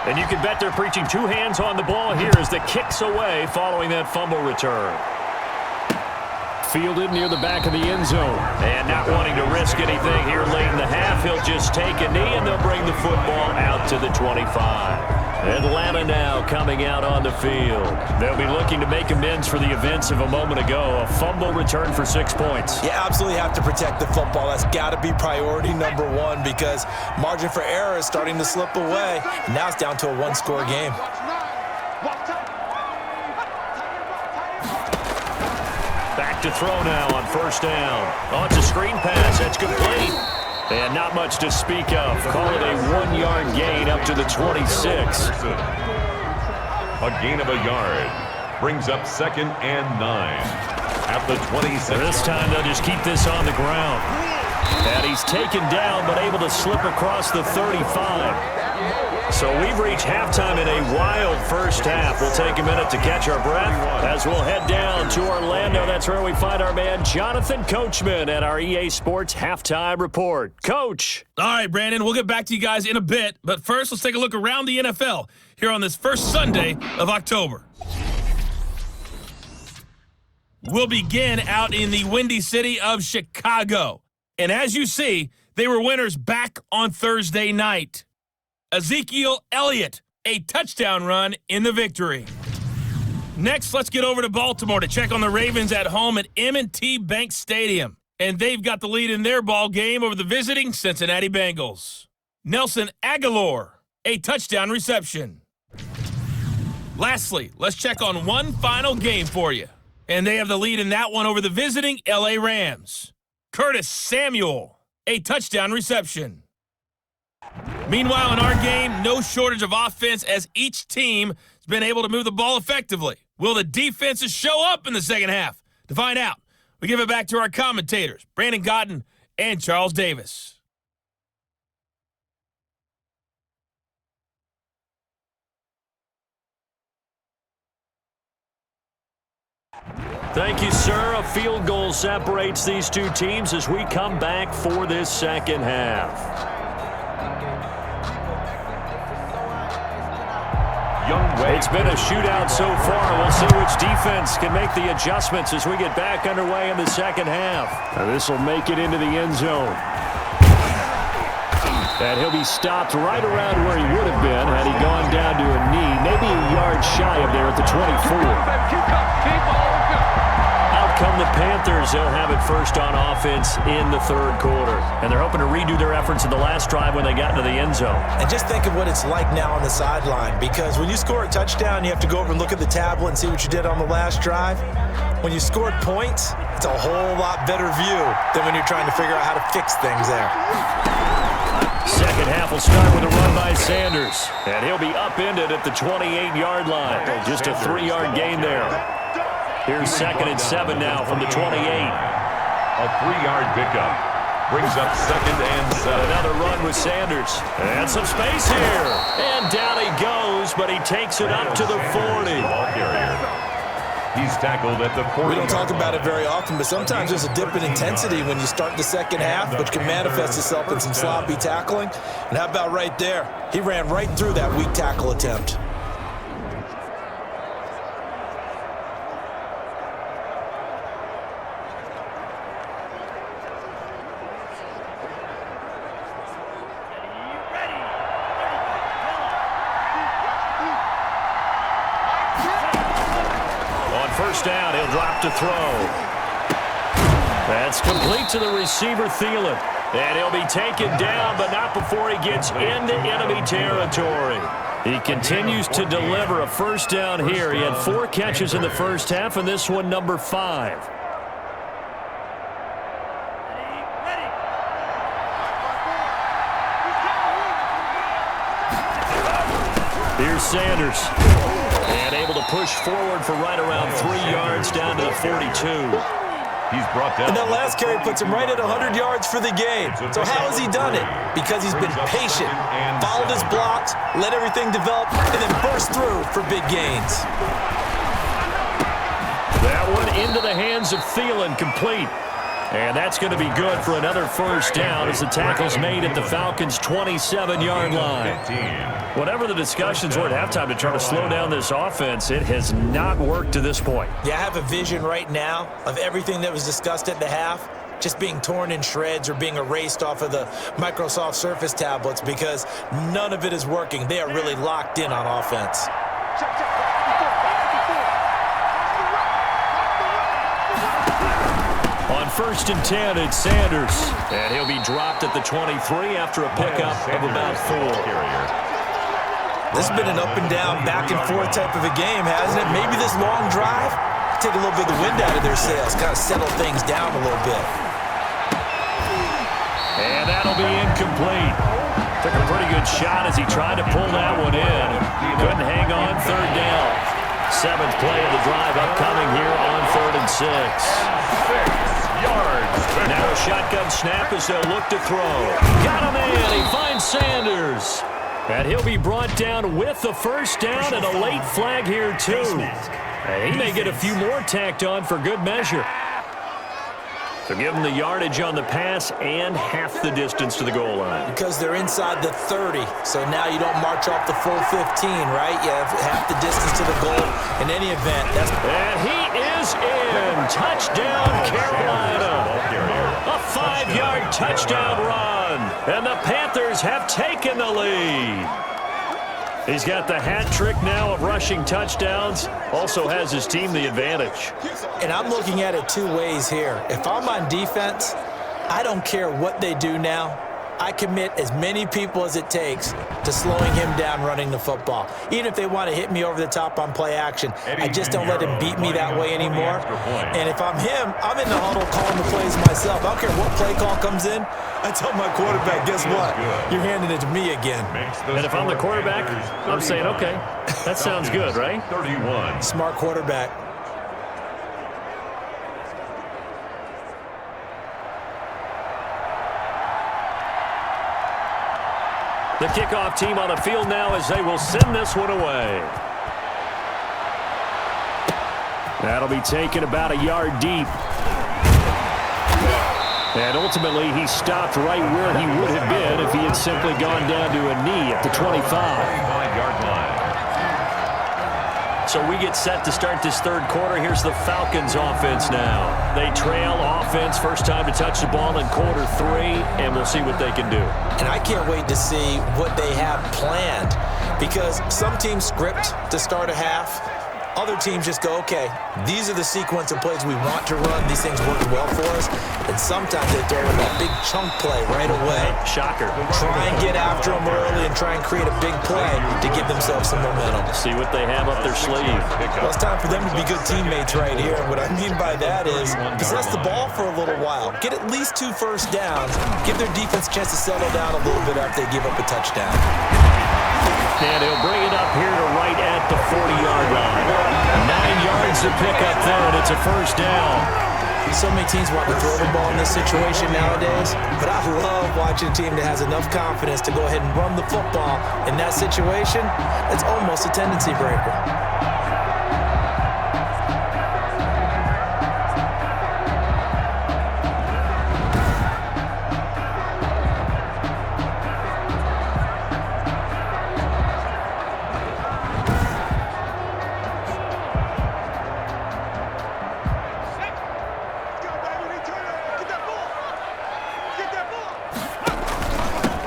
B: And you can bet they're preaching 2 hands on the ball here as the kick's away following that fumble return. Fielded near the back of the end zone. And not wanting to risk anything here late in the half, he'll just take a knee and they'll bring the football out to the 25. Atlanta now coming out on the field. They'll be looking to make amends for the events of a moment ago. A fumble return for 6 points.
C: You absolutely have to protect the football. That's got to be priority number 1 because margin for error is starting to slip away. And now it's down to a 1-score game.
B: Back to throw now on 1st down. Oh, it's a screen pass. That's complete. And not much to speak of. Call it a 1-yard gain up to the 26.
A: A gain of a yard. Brings up 2nd and 9. At the 26.
B: This time they'll just keep this on the ground. And he's taken down but able to slip across the 35. So we've reached halftime in a wild first half. We'll take a minute to catch our breath as we'll head down to Orlando. That's where we find our man Jonathan Coachman at our EA Sports Halftime Report. Coach.
E: All right, Brandon, we'll get back to you guys in a bit. But first, let's take a look around the NFL here on this first Sunday of October. We'll begin out in the windy city of Chicago. And as you see, they were winners back on Thursday night. Ezekiel Elliott, a touchdown run in the victory. Next, let's get over to Baltimore to check on the Ravens at home at M&T Bank Stadium. And they've got the lead in their ball game over the visiting Cincinnati Bengals. Nelson Aguilar, a touchdown reception. Lastly, let's check on one final game for you. And they have the lead in that one over the visiting LA Rams. Curtis Samuel, a touchdown reception. Meanwhile, in our game, no shortage of offense as each team has been able to move the ball effectively. Will the defenses show up in the second half? To find out, we give it back to our commentators, Brandon Cotton and Charles Davis.
B: Thank you, sir. A field goal separates these two teams as we come back for this second half. It's been a shootout so far. We'll see which defense can make the adjustments as we get back underway in the second half. Now this will make it into the end zone. And he'll be stopped right around where he would have been had he gone down to a knee, maybe a yard shy of there at the 24. Come the Panthers, they'll have it first on offense in the third quarter. And they're hoping to redo their efforts in the last drive when they got into the end zone.
C: And just think of what it's like now on the sideline, because when you score a touchdown, you have to go over and look at the tablet and see what you did on the last drive. When you scored points, it's a whole lot better view than when you're trying to figure out how to fix things there.
B: Second half will start with a run by Sanders. And he'll be upended at the 28-yard line. Just a 3-yard gain there. Here's 2nd and 7 now from the 28.
A: A 3-yard pickup brings up 2nd and 7.
B: Another run with Sanders. And some space here. And down he goes, but he takes it up to the 40.
A: He's tackled at the 40.
C: We don't talk about it very often, but sometimes there's a dip in intensity when you start the second half, which can manifest itself in some sloppy tackling. And how about right there? He ran right through that weak tackle attempt.
B: First down, he'll drop to throw. That's complete to the receiver, Thielen. And he'll be taken down, but not before he gets into enemy territory. He continues to deliver a first down here. He had 4 catches in the first half, and this one number 5. Here's Sanders. And able to push forward for right around 3 yards down to the 42.
A: He's brought down.
C: And that last carry puts him right at 100 yards for the game. So how has he done it? Because he's been patient, followed his blocks, let everything develop, and then burst through for big gains.
B: That one into the hands of Thielen, complete. And that's going to be good for another first down as the tackle's made at the Falcons' 27-yard line. Whatever the discussions were at halftime to try to slow down this offense, it has not worked to this point.
C: Yeah, I have a vision right now of everything that was discussed at the half just being torn in shreds or being erased off of the Microsoft Surface tablets because none of it is working. They are really locked in on offense.
B: On 1st and 10, it's Sanders. And he'll be dropped at the 23 after a pickup of about 4.
C: This has been an up-and-down, back-and-forth type of a game, hasn't it? Maybe this long drive, take a little bit of the wind out of their sails, kind of settle things down a little bit.
B: And that'll be incomplete. Took a pretty good shot as he tried to pull that one in. Couldn't hang on, 3rd down. 7th play of the drive upcoming here on 3rd and 6.
A: 6 yards.
B: Now a shotgun snap as they'll look to throw. Got him in. He finds Sanders. And he'll be brought down with the first down and a late flag here, too. And he may get a few more tacked on for good measure. So give him the yardage on the pass and half the distance to the goal line.
C: Because they're inside the 30, so now you don't march off the full 15, right? You have half the distance to the goal. In any event, that's...
B: And he is in. Touchdown, Carolina. A 5-yard touchdown run. And the Panthers have taken the lead. He's got the hat trick now of rushing touchdowns. Also has his team the advantage.
C: And I'm looking at it two ways here. If I'm on defense, I don't care what they do now. I commit as many people as it takes to slowing him down running the football. Even if they want to hit me over the top on play action, I just don't let him beat me that way anymore. And if I'm him, I'm in the huddle calling the plays myself. I don't care what play call comes in. I tell my quarterback, guess what? You're handing it to me again.
B: And if I'm the quarterback, I'm saying, okay, that sounds good, right?
A: 31.
C: Smart quarterback.
B: The kickoff team on the field now as they will send this one away. That'll be taken about a yard deep. And ultimately, he stopped right where he would have been if he had simply gone down to a knee at the 25-yard line. So we get set to start this third quarter. Here's the Falcons offense now. They trail offense, first time to touch the ball in quarter 3, and we'll see what they can do.
C: And I can't wait to see what they have planned, because some teams script to start a half. Other teams just go, okay, these are the sequence of plays we want to run. These things work well for us. And sometimes they throw in that big chunk play right away.
B: Shocker.
C: Try and get after them early and try and create a big play to give themselves some momentum.
B: See what they have up their sleeve.
C: Well, it's time for them to be good teammates right here. And what I mean by that is possess the ball for a little while. Get at least 2 first downs. Give their defense a chance to settle down a little bit after they give up a touchdown.
B: And he'll bring it up here to right at the 40-yard line. 9 yards to pick up there, and it's a first down.
C: So many teams want to throw the ball in this situation nowadays, but I love watching a team that has enough confidence to go ahead and run the football in that situation. It's almost a tendency breaker.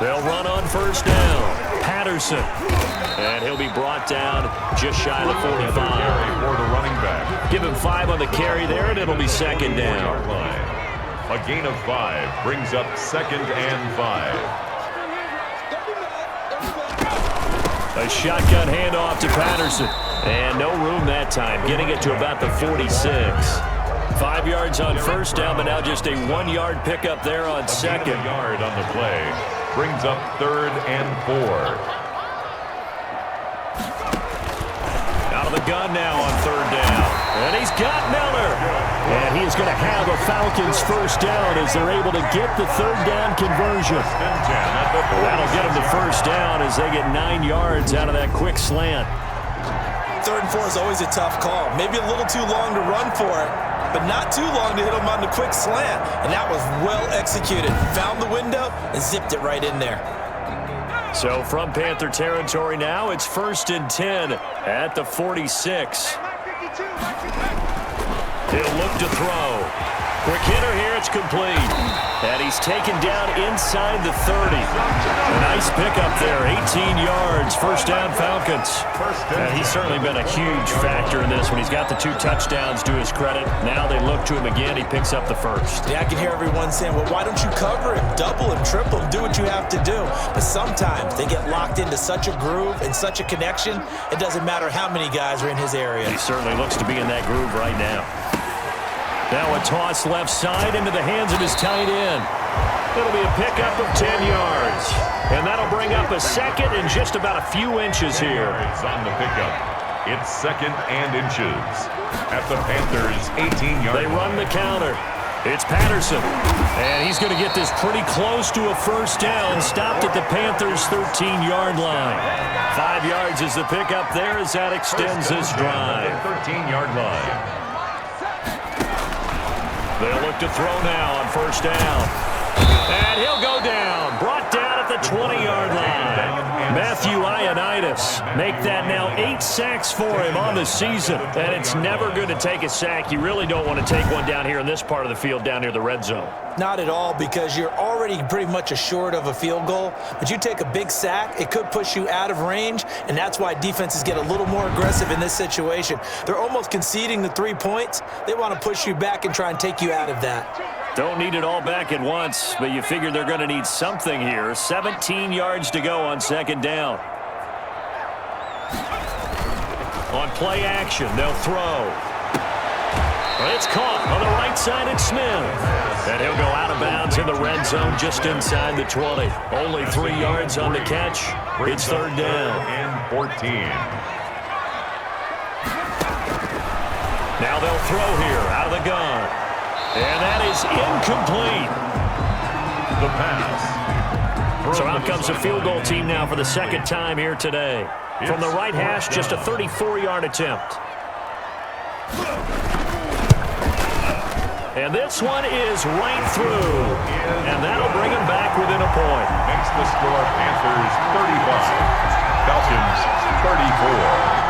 B: They'll run on first down. Patterson. And he'll be brought down just shy of the 45.
A: For the running back.
B: Give him 5 on the carry there, and it'll be second down.
A: A gain of 5 brings up 2nd and 5.
B: A shotgun handoff to Patterson. And no room that time, getting it to about the 46. 5 yards on first down, but now just a 1-yard pickup there on second.
A: A yard on the play brings up 3rd and 4.
B: Out of the gun now on 3rd down. And he's got Miller. And he is going to have a Falcons first down as they're able to get the 3rd down conversion. That'll get them the first down as they get 9 yards out of that quick slant.
C: 3rd and 4 is always a tough call. Maybe a little too long to run for it, but not too long to hit him on the quick slant. And that was well executed. Found the window and zipped it right in there.
B: So from Panther territory now, it's 1st and 10 at the 46. He'll look to throw. Quick hitter here, it's complete. And he's taken down inside the 30. A nice pickup there, 18 yards, first down Falcons. And he's certainly been a huge factor in this when he's got the 2 touchdowns to his credit. Now they look to him again, he picks up the first.
C: Yeah, I can hear everyone saying, well, why don't you cover him, double him, triple him, do what you have to do. But sometimes they get locked into such a groove and such a connection, it doesn't matter how many guys are in his area.
B: He certainly looks to be in that groove right now. Now a toss left side into the hands of his tight end. It'll be a pickup of 10 yards. And that'll bring up a second and just about a few inches here.
A: It's on the pickup. It's 2nd and inches. At the Panthers' 18-yard line.
B: They run the counter. It's Patterson. And he's going to get this pretty close to a first down. Stopped at the Panthers' 13-yard line. 5 yards is the pickup there as that extends this drive.
A: 13-yard line.
B: They'll look to throw now on first down. And he'll go down. Brought down at the 20-yard line. Matthew Ioannidis make that now 8 sacks for him on the season. And it's never good to take a sack. You really don't want to take one down here in this part of the field down near the red zone.
C: Not at all, because you're already pretty much assured of a field goal. But you take a big sack, it could push you out of range, and that's why defenses get a little more aggressive in this situation. They're almost conceding the 3 points. They want to push you back and try and take you out of that.
B: Don't need it all back at once, but you figure they're going to need something here. 17 yards to go on second down. On play action, they'll throw. It's caught on the right side at Smith. And he'll go out of bounds in the red zone just inside the 20. Only 3 yards on the catch. It's third down.
A: And 14.
B: Now they'll throw here out of the gun. And that is incomplete.
A: The pass.
B: So out comes the field goal team now for the second time here today. From the right hash, just a 34-yard attempt. And this one is right through. And that'll bring him back within a point.
A: Makes the score Panthers 35, Falcons 34.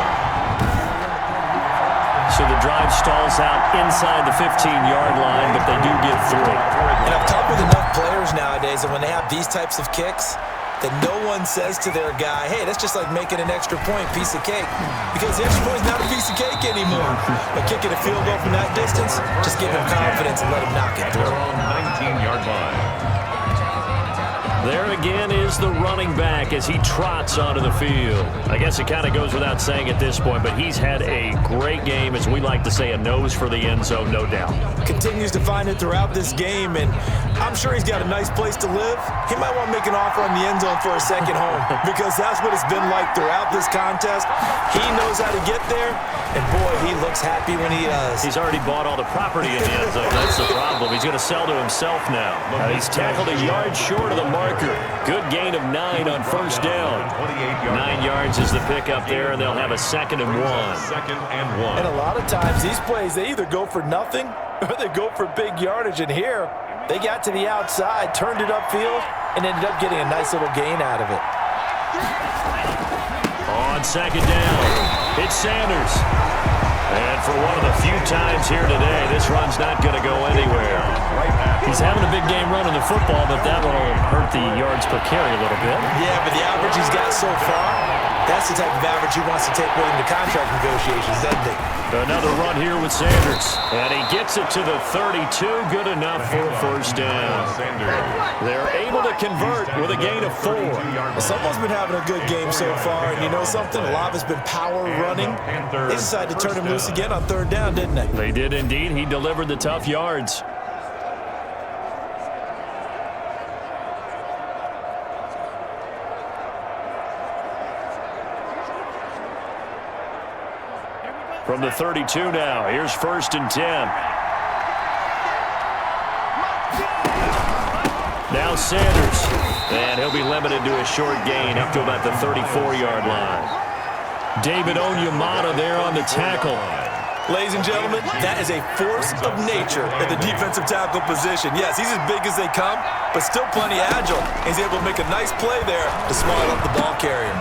B: So the drive stalls out inside the 15-yard line, but they do get through.
C: And I've talked with enough players nowadays that when they have these types of kicks, that no one says to their guy, hey, that's just like making an extra point, piece of cake. Because the extra point is not a piece of cake anymore. But kicking a field goal from that distance, just give him confidence and let him knock it through.
A: 19-yard line.
B: There again is the running back as he trots onto the field. I guess it kind of goes without saying at this point, but he's had a great game, as we like to say, a nose for the end zone, no doubt.
C: Continues to find it throughout this game, and I'm sure he's got a nice place to live. He might want to make an offer on the end zone for a second home, because that's what it's been like throughout this contest. He knows how to get there, and boy, he looks happy when he does.
B: He's already bought all the property in the end zone. That's the problem. He's going to sell to himself now. He's tackled a yard short of the marker. Good gain of 9 on first down. 9 yards is the pickup there, and they'll have a 2nd and 1.
A: Second and 1.
C: And a lot of times, these plays, they either go for nothing or they go for big yardage. And here, they got to the outside, turned it upfield, and ended up getting a nice little gain out of it.
B: On second down, it's Sanders. And for one of the few times here today, this run's not going to go anywhere. He's having a big game running the football, but that will hurt the yards per carry a little bit.
C: Yeah, but the average he's got so far, that's the type of average he wants to take with him to contract negotiations, doesn't he?
B: Another run here with Sanders. And he gets it to the 32. Good enough for a first down. They're able to convert with a gain of 4.
C: Well, someone's been having a good game so far, and you know something? A lot has been power running. They decided to turn him loose again on third down, didn't they?
B: They did indeed. He delivered the tough yards. From the 32 now, here's 1st and 10. Now Sanders, and he'll be limited to a short gain up to about the 34-yard line. David Onyemata there on the tackle.
C: Ladies and gentlemen, that is a force of nature at the defensive tackle position. Yes, he's as big as they come, but still plenty agile. He's able to make a nice play there to small up the ball carrier.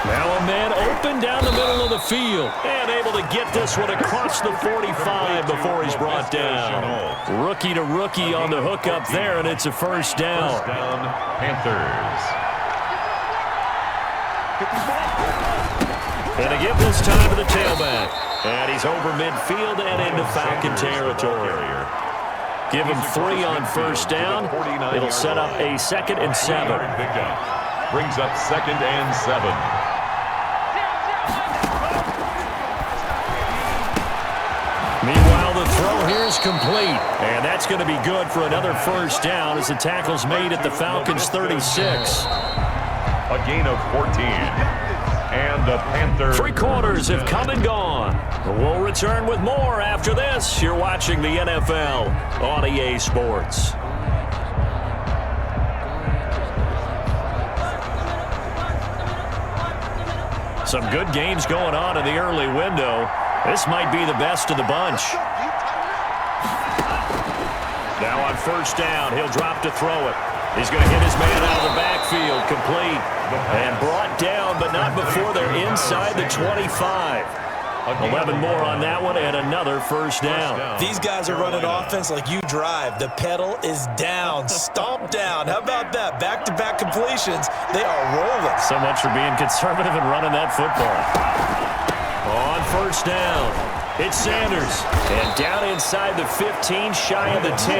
B: Now a man open down the middle of the field and able to get this one across the 45 before he's brought down. Rookie to rookie on the hookup there, and it's a first down.
A: First down, Panthers.
B: And a give this time to the tailback. And he's over midfield and into Falcon territory. Give him 3 on first down. It'll set up a 2nd and 7.
A: Brings up 2nd and 7.
B: Meanwhile, the throw here is complete. And that's going to be good for another first down as the tackle's made at the Falcons' 36.
A: A gain of 14. And the Panthers.
B: 3 quarters have come and gone. We'll return with more after this. You're watching the NFL on EA Sports. Some good games going on in the early window. This might be the best of the bunch. Now on first down, he'll drop to throw it. He's going to hit his man out of the backfield, complete. And brought down, but not before they're inside the 25. 11 more on that one, and another first down.
D: These guys are running offense like you drive. The pedal is down, stomp down. How about that? Back-to-back completions. They are rolling.
B: So much for being conservative and running that football. On first down, it's Sanders. And down inside the 15, shy of the 10.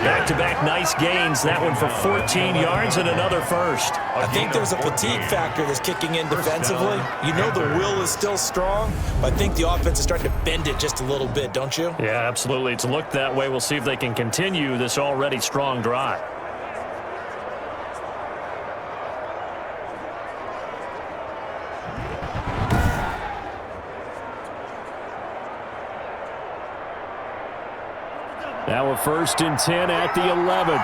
B: Back-to-back nice gains. That one for 14 yards and another first.
D: I think there's a fatigue factor that's kicking in defensively. You know the will is still strong, but I think the offense is starting to bend it just a little bit, don't you?
B: Yeah, absolutely. It's looked that way. We'll see if they can continue this already strong drive. Now a 1st and 10 at the 11.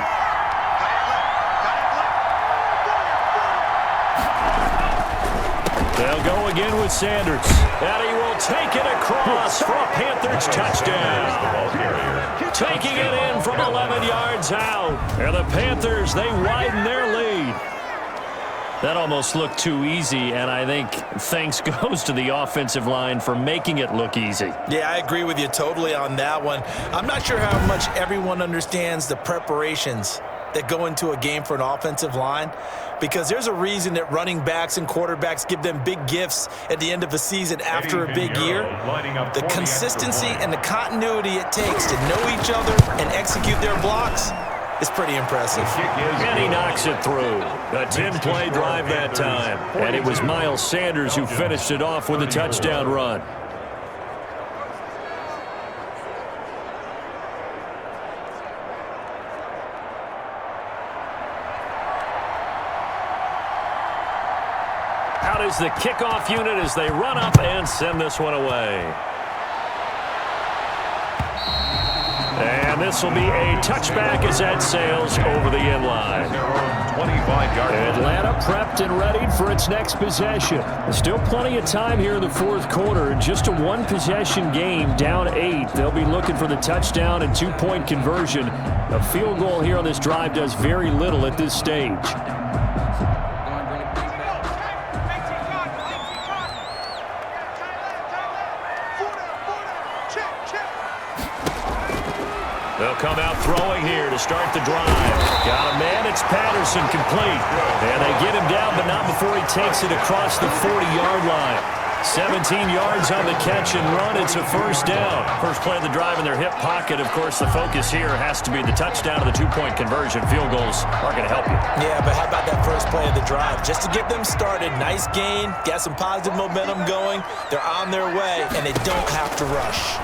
B: They'll go again with Sanders. And he will take it across for a Panthers touchdown. Taking it in from 11 yards out. And the Panthers, they widen their lead. That almost looked too easy, and I think thanks goes to the offensive line for making it look easy.
D: Yeah, I agree with you totally on that one. I'm not sure how much everyone understands the preparations that go into a game for an offensive line, because there's a reason that running backs and quarterbacks give them big gifts at the end of a season after a big year. The consistency and the continuity it takes to know each other and execute their blocks is pretty impressive.
B: And he knocks it through. A 10-play drive that time. And it was Miles Sanders who finished it off with a touchdown run. Out is the kickoff unit as they run up and send this one away. And this will be a touchback as that sails over the end line. Atlanta prepped and ready for its next possession. Still plenty of time here in the fourth quarter. Just a one-possession game, down 8. They'll be looking for the touchdown and 2-point conversion. A field goal here on this drive does very little at this stage. They'll come out throwing here to start the drive. Got a man, it's Patterson, complete. And they get him down, but not before he takes it across the 40-yard line. 17 yards on the catch and run. It's a first down. First play of the drive in their hip pocket. Of course, the focus here has to be the touchdown of the 2-point conversion. Field goals aren't going to help you.
D: Yeah, but how about that first play of the drive? Just to get them started, nice gain, got some positive momentum going. They're on their way, and they don't have to rush.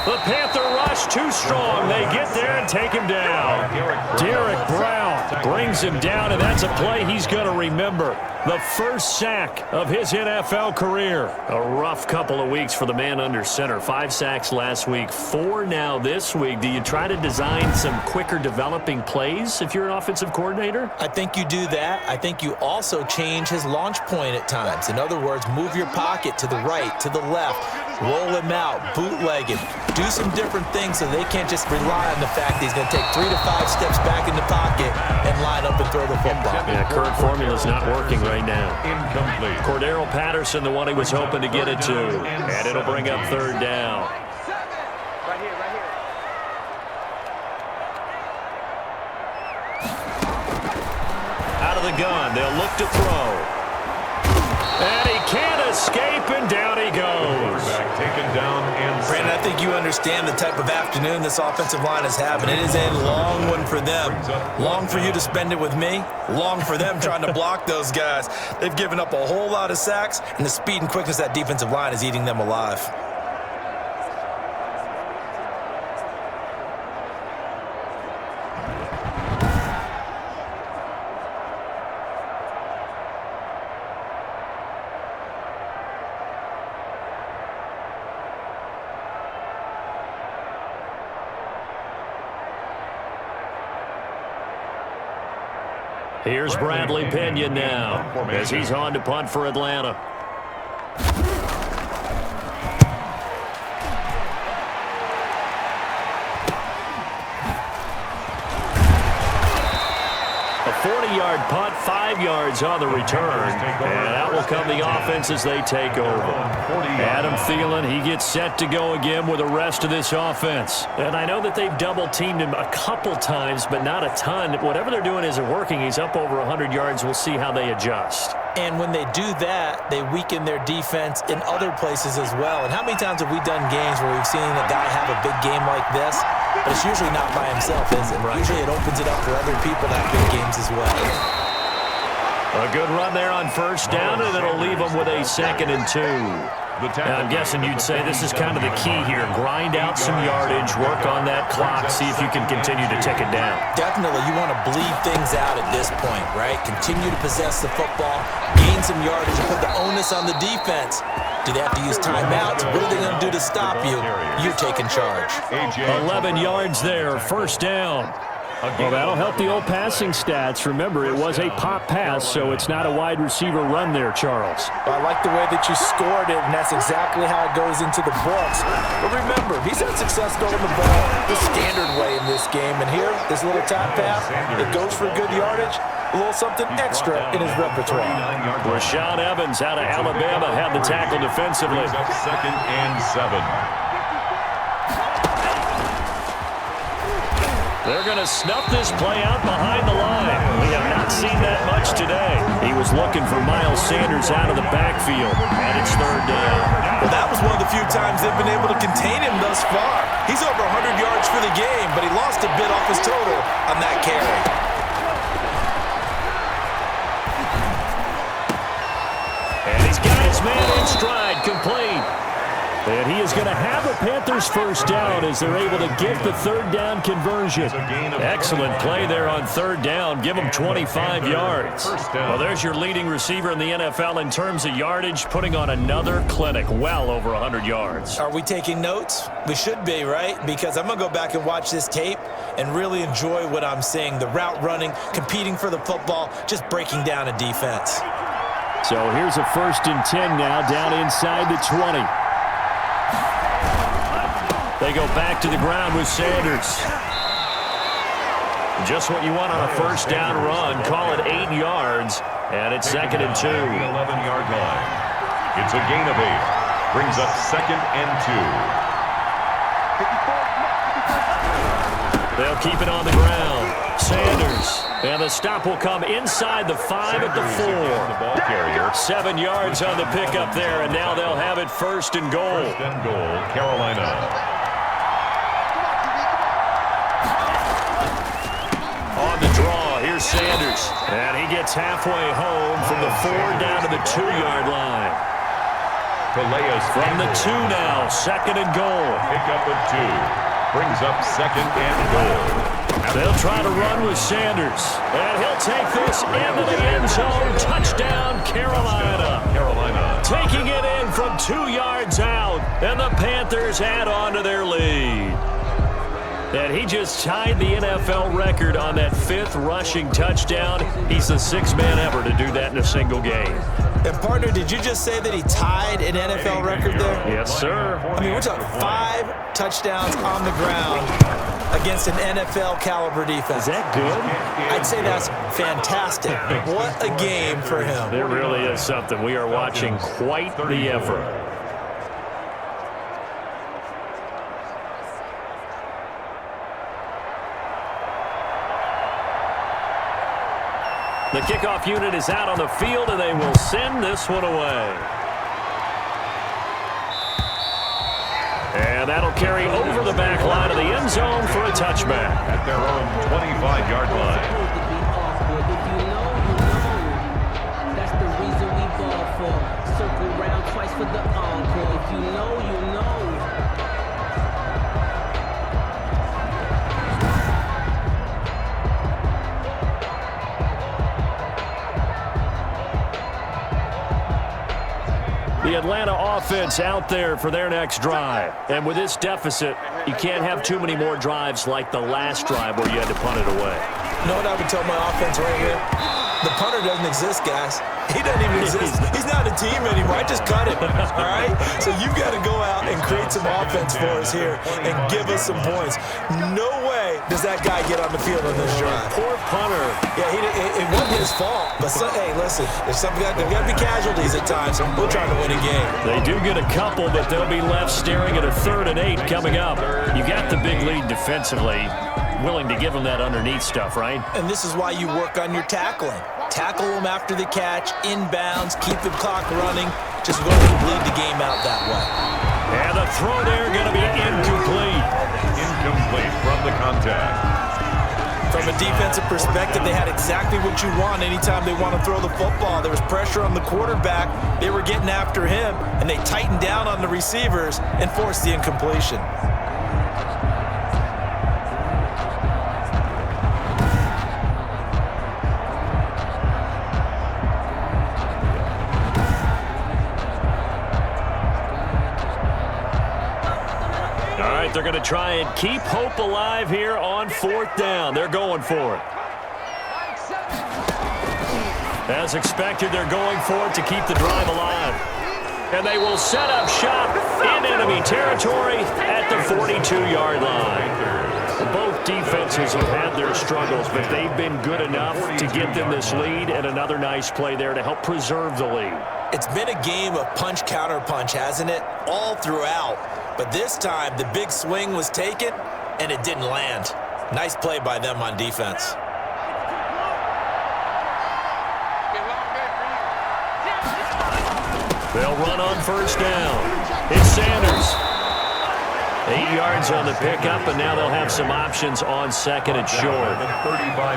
B: The Panther rush too strong. They get there and take him down. Derek Brown brings him down, and that's a play he's going to remember. The first sack of his NFL career. A rough couple of weeks for the man under center. 5 sacks last week, 4 now this week. Do you try to design some quicker developing plays if you're an offensive coordinator?
D: I think you do that. I think you also change his launch point at times. In other words, move your pocket to the right, to the left, roll him out, bootleg him. Do some different things so they can't just rely on the fact that he's going to take 3 to 5 steps back in the pocket and line up and throw the football.
B: Yeah, current formula's not working right now.
A: Incomplete.
B: Cordero Patterson, the one he was hoping to get it to. And it'll bring up third down.
F: Right here.
B: Out of the gun, they'll look to throw. And he can't escape, and down he goes.
A: Taken down and
D: Brandon, I think you understand the type of afternoon this offensive line is having. It is a long one for them. Long for you to spend it with me. Long for them trying to block those guys. They've given up a whole lot of sacks, and the speed and quickness of that defensive line is eating them alive.
B: Here's Bradley Pinion now as he's on to punt for Atlanta. 7-yard punt, 5 yards on the return. And out will come the offense as they take over. Adam Thielen, he gets set to go again with the rest of this offense. And I know that they've double-teamed him a couple times, but not a ton. Whatever they're doing isn't working. He's up over 100 yards. We'll see how they adjust.
C: And when they do that, they weaken their defense in other places as well. And how many times have we done games where we've seen a guy have a big game like this, but it's usually not by himself, is it? Right. Usually it opens it up for other people to have big games as well.
B: A good run there on first down, and it'll leave them with a 2nd and 2. Now, I'm guessing you'd say this is kind of the key here. Grind out some yardage, work on that clock, see if you can continue to tick it down.
C: Definitely. You want to bleed things out at this point, right? Continue to possess the football, gain some yardage, and put the onus on the defense. Do they have to use timeouts? What are they going to do to stop you? You're taking charge.
B: 11 yards there, first down. Well, that'll help the old passing stats. Remember, it was a pop pass, so it's not a wide receiver run there, Charles.
C: Well, I like the way that you scored it, and that's exactly how it goes into the books. But remember, he's had success throwing the ball the standard way in this game. And here, this little top pass, it goes for good yardage, a little something extra in his repertoire.
B: Rashaan Evans out of Alabama had the tackle defensively.
A: 2nd and 7.
B: They're going to snuff this play out behind the line. We have not seen that much today. He was looking for Miles Sanders out of the backfield, and it's 3rd down.
D: Well, that was one of the few times they've been able to contain him thus far. He's over 100 yards for the game, but he lost a bit off his total on that carry.
B: And he's got his man in stride, complete. And he is going to have the Panthers first down as they're able to get the 3rd down conversion. Excellent play there on 3rd down. Give him 25 yards. Well, there's your leading receiver in the NFL in terms of yardage, putting on another clinic, well over 100 yards.
C: Are we taking notes? We should be, right? Because I'm going to go back and watch this tape and really enjoy what I'm seeing. The route running, competing for the football, just breaking down a defense.
B: So here's a 1st and 10 now, down inside the 20. They go back to the ground with Sanders. Just what you want on a first down run. Call it 8 yards, and it's 2nd and 2.
A: 11-yard line. It's a gain of 8. Brings up 2nd and
B: 2. They'll keep it on the ground. Sanders. And the stop will come inside the 5 at the 4. 7 yards on the pickup there, and now they'll have it 1st and goal.
A: 1st and goal, Carolina.
B: On the draw, here's Sanders. And he gets halfway home from the 4 down to the 2-yard line. From the 2 now, 2nd and goal.
A: Pickup of 2. Brings up 2nd and goal.
B: They'll try to run with Sanders. And he'll take this into the end zone. Touchdown, Carolina. Taking it in from 2 yards out. And the Panthers add on to their lead. And he just tied the NFL record on that 5th rushing touchdown. He's the 6th man ever to do that in a single game.
C: And, partner, did you just say that he tied an NFL record there?
B: Yes, sir.
C: I mean, we're talking 5 touchdowns on the ground against an NFL-caliber defense.
B: Is that good?
C: I'd say that's fantastic. What a game for him.
B: It really is something. We are watching quite the effort. The kickoff unit is out on the field, and they will send this one away. And that'll carry over the back line of the end zone for a touchback.
A: At their own 25-yard line.
G: That's the reason we ball for. Circle round twice for the encore. If you know, you know.
B: The Atlanta offense out there for their next drive. And with this deficit, you can't have too many more drives like the last drive where you had to punt it away.
C: You know what I would tell my offense right here? The punter doesn't exist, guys. He doesn't even exist. He's not a team anymore. I just cut him, all right? So you've got to go out and create some offense for us here and give us some points. No way does that guy get on the field on this drive.
B: Poor punter.
C: Yeah, it wasn't his fault. But, hey, listen, there's got to be casualties at times. We're trying to win a game.
B: They do get a couple, but they'll be left staring at a 3rd and 8 coming up. You got the big lead defensively. Willing to give them that underneath stuff, right?
C: And this is why you work on your tackling. Tackle them after the catch, inbounds, keep the clock running. Just go ahead and bleed the game out that way.
B: And the throw there going to be incomplete.
A: Incomplete from the contact.
C: From a defensive perspective, they had exactly what you want anytime they want to throw the football. There was pressure on the quarterback. They were getting after him, and they tightened down on the receivers and forced the incompletion.
B: They're going to try and keep hope alive here on 4th down. They're going for it. As expected, they're going for it to keep the drive alive. And they will set up shop in enemy territory at the 42-yard line. Both defenses have had their struggles, but they've been good enough to get them this lead, and another nice play there to help preserve the lead.
C: It's been a game of punch-counter-punch, hasn't it? All throughout. But this time, the big swing was taken, and it didn't land. Nice play by them on defense.
B: They'll run on 1st down. It's Sanders. 8 yards on the pickup, and now they'll have some options on 2nd and short.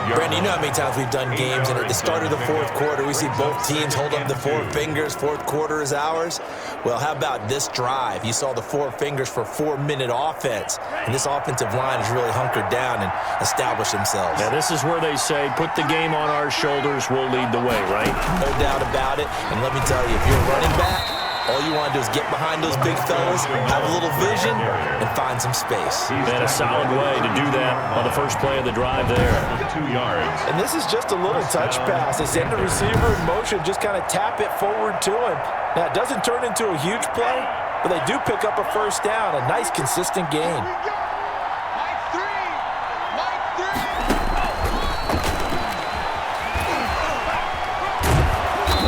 C: Brandon, you know how many times we've done games, and at the start of the 4th quarter, we see both teams hold up the 4 fingers. 4th quarter is ours. Well, how about this drive? You saw the 4 fingers for 4-minute offense, and this offensive line has really hunkered down and established themselves.
B: Now, this is where they say, put the game on our shoulders, we'll lead the way, right?
C: No doubt about it, and let me tell you, if you're a running back, all you want to do is get behind those big fellas, have a little vision, and find some space.
B: And a solid way to do that on the first play of the drive there.
A: 2 yards.
H: And this is just a little touch pass. They send the receiver in motion, just kind of tap it forward to him. Now, it doesn't turn into a huge play, but they do pick up a 1st down, a nice, consistent gain.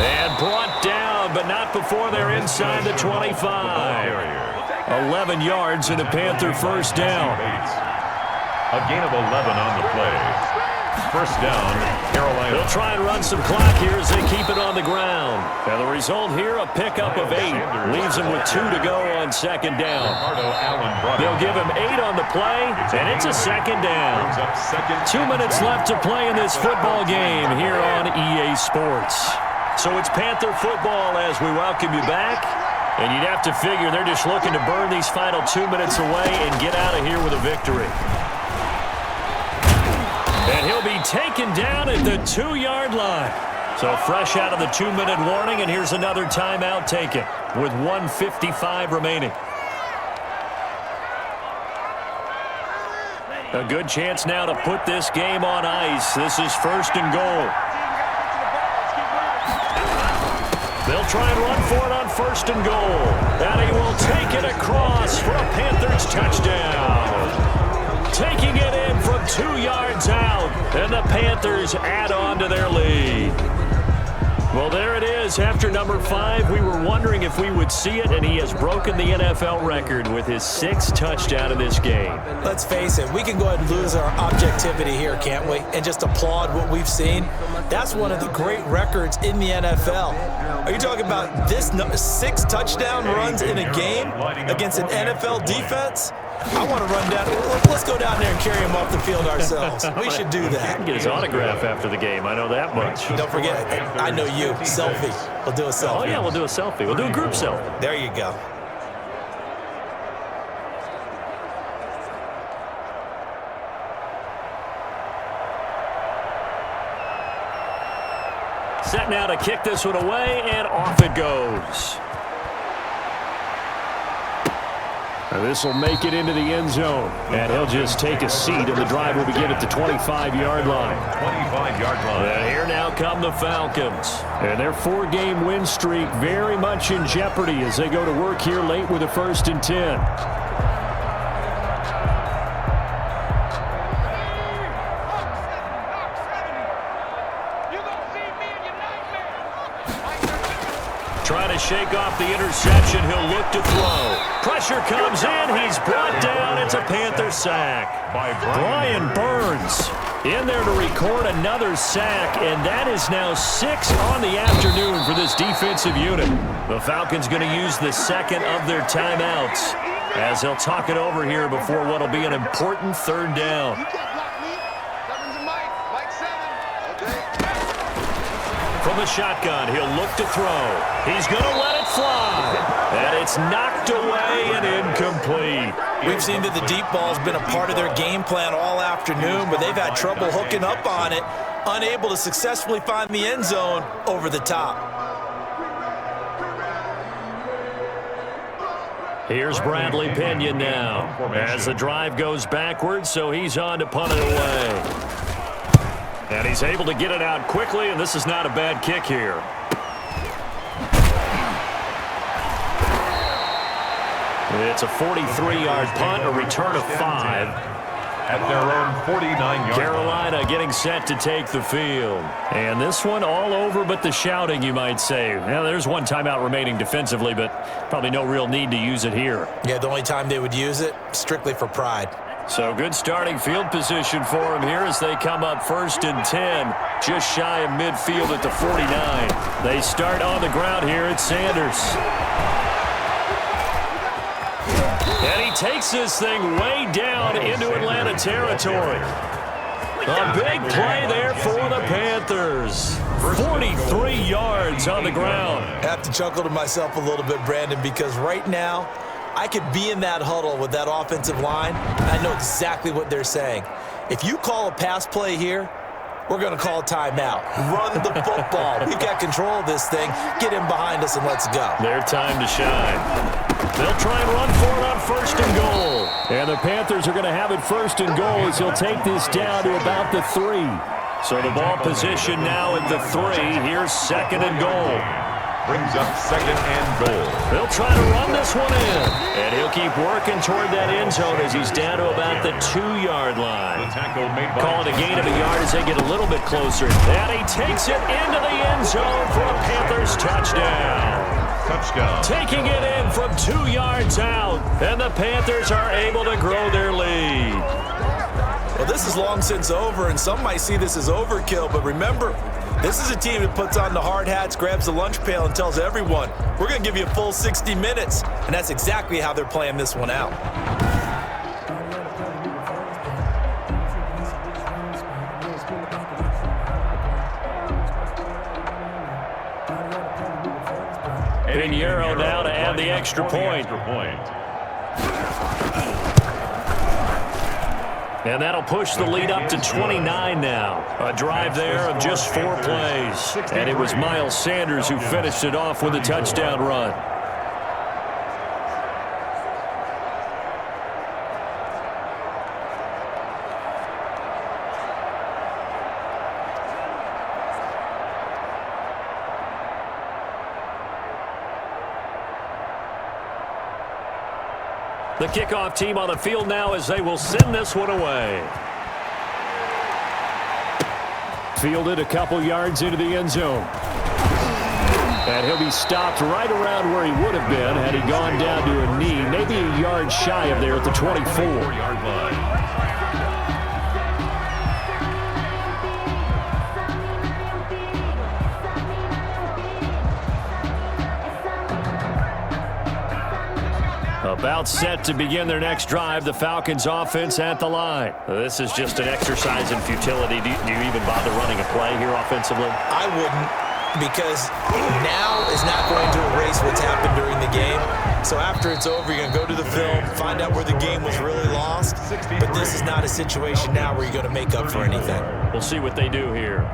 B: And brought down, but not before they're inside the 25. 11 yards and a Panther 1st down.
A: A gain of 11 on the play. 1st down, Carolina.
B: They'll try and run some clock here as they keep it on the ground. And the result here, a pickup of 8. Leaves them with 2 to go on 2nd down. They'll give him 8 on the play, and it's a 2nd down. 2 minutes left to play in this football game here on EA Sports. So it's Panther football as we welcome you back. And you'd have to figure they're just looking to burn these final 2 minutes away and get out of here with a victory. And he'll be taken down at the 2-yard line. So fresh out of the 2-minute warning, and here's another timeout taken with 1:55 remaining. A good chance now to put this game on ice. This is 1st and goal. They'll try and run for it on 1st and goal. And he will take it across for a Panthers touchdown. Taking it in from 2 yards out. And the Panthers add on to their lead. Well, there it is. After number 5, we were wondering if we would see it, and he has broken the NFL record with his 6th touchdown in this game.
C: Let's face it, we can go ahead and lose our objectivity here, can't we? And just applaud what we've seen. That's one of the great records in the NFL. Are you talking about this 6 touchdown runs in a game against an NFL defense? I want to run down. Let's go down there and carry him off the field ourselves. We should do that.
B: Get his autograph after the game. I know that much.
C: Don't forget, I know you. Selfie. We'll do a selfie.
B: Oh, yeah, we'll do a selfie. We'll do a group selfie.
C: There you go.
B: Set now to kick this one away, and off it goes. This will make it into the end zone. And he'll just take a seat, and the drive will begin at the 25-yard line.
A: 25-yard line.
B: And here now come the Falcons. And their 4-game win streak very much in jeopardy as they go to work here late with a 1st and 10. Trying to shake off the interception. He'll look to throw. Pressure comes in. He's brought down. It's a Panther sack by Brian Burns. In there to record another sack, and that is now 6 on the afternoon for this defensive unit. The Falcons going to use the second of their timeouts as they'll talk it over here before what will be an important 3rd down. From the shotgun, he'll look to throw. He's going to let it fly. And it's knocked away and incomplete.
D: We've seen that the deep ball's been a part of their game plan all afternoon, but they've had trouble hooking up on it, unable to successfully find the end zone over the top.
B: Here's Bradley Pinion now as the drive goes backwards, so he's on to punt it away. And he's able to get it out quickly, and this is not a bad kick here. It's a 43-yard punt, a return of 5.
A: At their own 49-yard
B: Carolina line. Getting set to take the field. And this one all over but the shouting, you might say. Now, there's one timeout remaining defensively, but probably no real need to use it here.
C: Yeah, the only time they would use it, strictly for pride.
B: So good starting field position for them here as they come up 1st and 10, just shy of midfield at the 49. They start on the ground here at Sanders. And he takes this thing way down into Atlanta territory. A big play there for the Panthers. 43 yards on the ground.
D: I have to chuckle to myself a little bit, Brandon, because right now, I could be in that huddle with that offensive line, and I know exactly what they're saying. If you call a pass play here, we're going to call a timeout. Run the football. We've got control of this thing. Get in behind us and let's go.
B: Their time to shine. They'll try and run for it on 1st and goal. And the Panthers are going to have it 1st and goal as he'll take this down to about the 3. So the ball position now at the 3. Here's 2nd and goal.
A: Brings up 2nd and goal.
B: They'll try to run this one in. And he'll keep working toward that end zone as he's down to about the 2-yard line. Calling a gain of a yard as they get a little bit closer. And he takes it into the end zone for a Panthers touchdown. Taking it in from 2 yards out. And the Panthers are able to grow their lead.
D: Well, this is long since over, and some might see this as overkill, but remember, this is a team that puts on the hard hats, grabs the lunch pail, and tells everyone, we're going to give you a full 60 minutes. And that's exactly how they're playing this one out.
B: Pinheiro now to add the extra point. And that'll push the lead up to 29 now. A drive there of just 4 plays. And it was Miles Sanders who finished it off with a touchdown run. The kickoff team on the field now as they will send this one away. Fielded a couple yards into the end zone. And he'll be stopped right around where he would have been had he gone down to a knee, maybe a yard shy of there at the 24-yard line. About set to begin their next drive, the Falcons offense at the line. This is just an exercise in futility. Do you even bother running a play here offensively?
D: I wouldn't, because now is not going to erase what's happened during the game. So after it's over, you're going to go to the film, find out where the game was really lost. But this is not a situation now where you're going to make up for anything.
B: We'll see what they do here.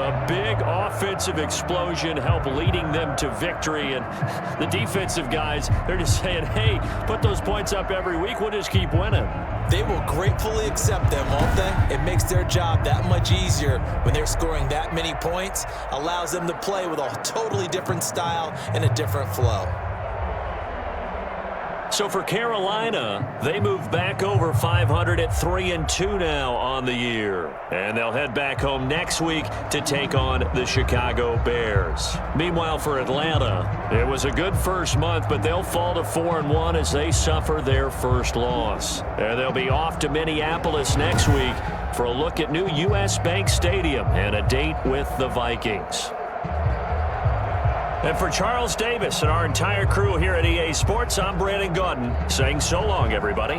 B: A big offensive explosion helped leading them to victory. And the defensive guys, they're just saying, hey, put those points up every week. We'll just keep winning.
C: They will gratefully accept them, won't they? It makes their job that much easier when they're scoring that many points. Allows them to play with a totally different style and a different flow.
B: So for Carolina, they move back over 500 at 3-2 now on the year. And they'll head back home next week to take on the Chicago Bears. Meanwhile, for Atlanta, it was a good first month, but they'll fall to 4-1 as they suffer their first loss. And they'll be off to Minneapolis next week for a look at new U.S. Bank Stadium and a date with the Vikings. And for Charles Davis and our entire crew here at EA Sports, I'm Brandon Gaudin saying so long, everybody.